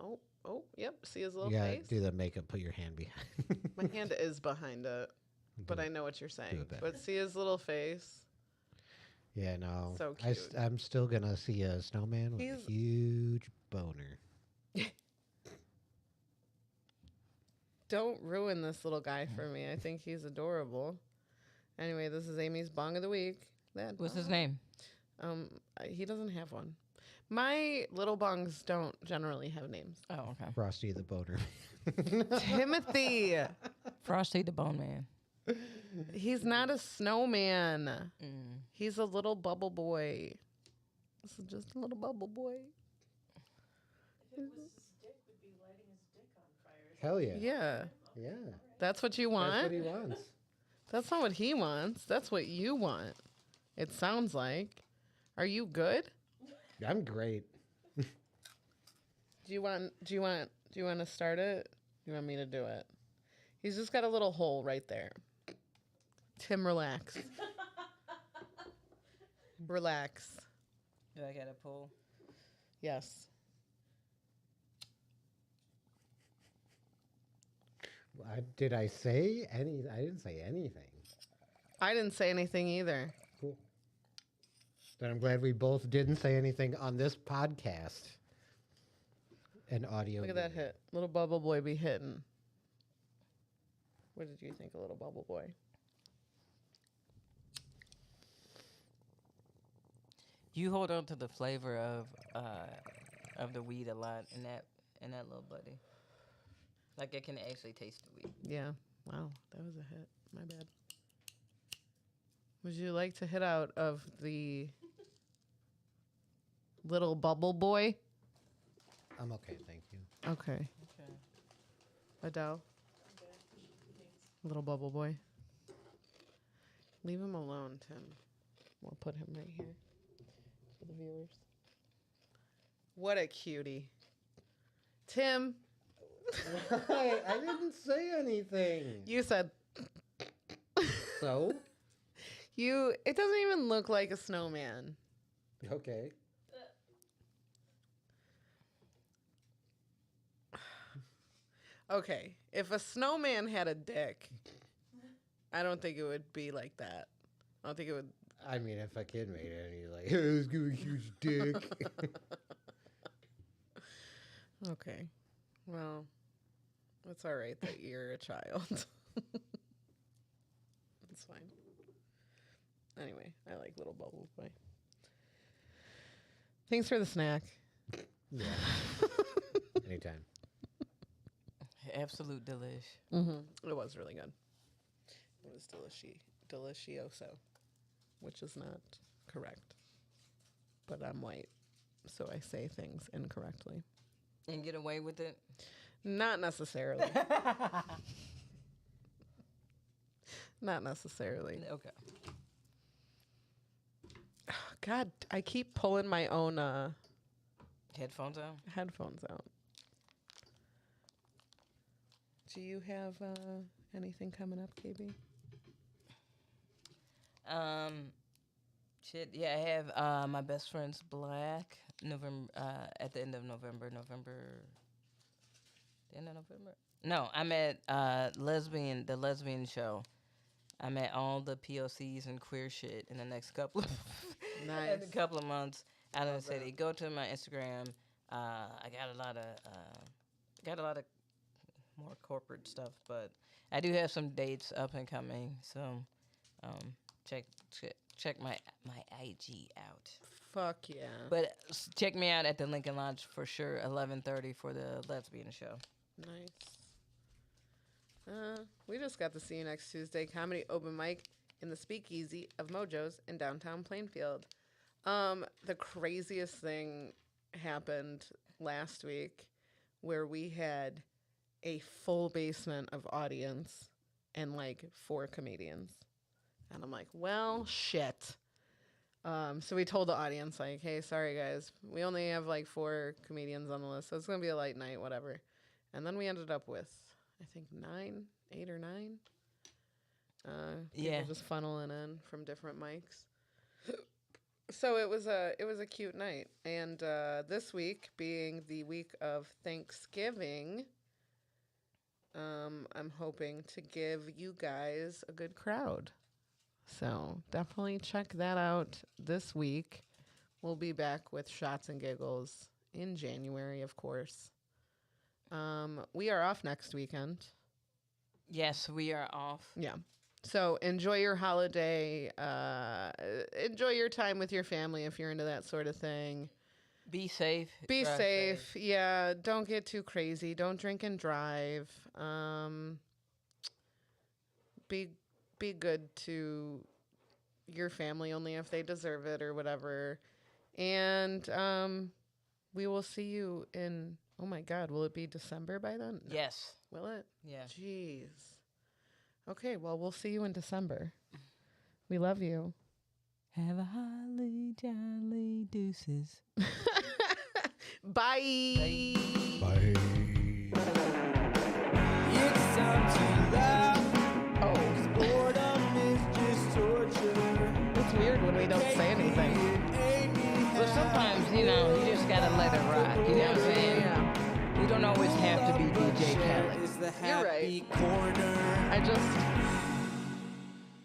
Oh, yep. See his little You gotta face? do the makeup, put your hand behind. My hand is behind it, but I know what you're saying. better. But see his little face? Yeah, no. So I'm still gonna see a snowman with a He's- huge boner. Don't ruin this little guy for me. I think he's adorable. Anyway, this is Amy's Bong of the Week. What's his name? He doesn't have one. My little bongs don't generally have names. Oh, okay. Frosty the Boner. Timothy. Frosty the Bone Man. He's not a snowman. Mm. He's a little bubble boy. This is just a little bubble boy. Hell yeah. Yeah. Yeah. That's what you That's want? what he wants. That's not what he wants. That's what you want. It sounds like. Are you good? I'm great. Do you want to start it? Do you want me to do it? He's just got a little hole right there. Tim, relax. Relax. Do I gotta pull? Yes. Did I say any? I didn't say anything. I didn't say anything either. Cool. Then I'm glad we both didn't say anything on this podcast. An audio. Look at that medium. hit. Little bubble boy be hitting. What did you think of little bubble boy? You hold on to the flavor of the weed a lot in that little buddy. Like I can actually taste the weed. Yeah. Wow. That was a hit. My bad. Would you like to hit out of the little bubble boy? I'm okay, thank you. Okay. Okay. Adele. Little bubble boy. Leave him alone, Tim. We'll put him right here for the viewers. What a cutie. Tim, I didn't say anything. you said So? it doesn't even look like a snowman. Okay. Okay, if a snowman had a dick, I don't think it would be like that. I don't think it would. I mean, if a kid made it and he's like, hey, let's give a huge dick. Okay. Well, it's all right that you're a child. It's fine. Anyway, I like little bubble boy. Thanks for the snack. Yeah. Anytime. Absolute delish. Mm-hmm. It was really good. It was delicioso, which is not correct. But I'm white, so I say things incorrectly. And get away with it? Not necessarily. Not necessarily. Okay. God, I keep pulling my own Headphones out? headphones out. Do you have anything coming up, KB? Shit. Yeah, I have my best friend's Black November at the end of November. The end of November? No, I'm at the lesbian show. I'm at all the POCs and queer shit in the next couple of Nice. in a couple of months out of the city. Go to my Instagram. I got a lot of more corporate stuff, but I do have some dates up and coming. So check my IG out. Fuck yeah. But check me out at the Lincoln Lodge for sure. 11:30 for the lesbian show. Nice. We just got to see you next Tuesday comedy open mic in the Speakeasy of Mojo's in downtown Plainfield. The craziest thing happened last week where we had a full basement of audience and like 4 comedians. And I'm like, well, shit. So we told the audience, like, hey, sorry, guys. We only have like 4 comedians on the list, so it's going to be a light night, whatever. And then we ended up with, I think, 8 or 9. People just funneling in from different mics. So it was a cute night. And this week, being the week of Thanksgiving, I'm hoping to give you guys a good crowd. So definitely check that out this week. We'll be back with Shots and Giggles in January, of course. We are off next weekend. Yes, we are off. Yeah. So enjoy your holiday. Enjoy your time with your family if you're into that sort of thing. Be safe. Be drive safe. Yeah. Don't get too crazy. Don't drink and drive. Be good to your family only if they deserve it or whatever. And we will see you in, oh my God, will it be December by then? No. Yes. Will it? Yeah. Jeez. Okay, well, we'll see you in December. We love you. Have a holly jolly deuces. Bye. Bye. It's time to laugh. Oh, Boredom is just torture. it's weird when we don't say anything. Well, sometimes, you just gotta let it rock. You know what I'm saying? Yeah. You don't always have to be DJ Khaled. Is the You're right. happy corner. I just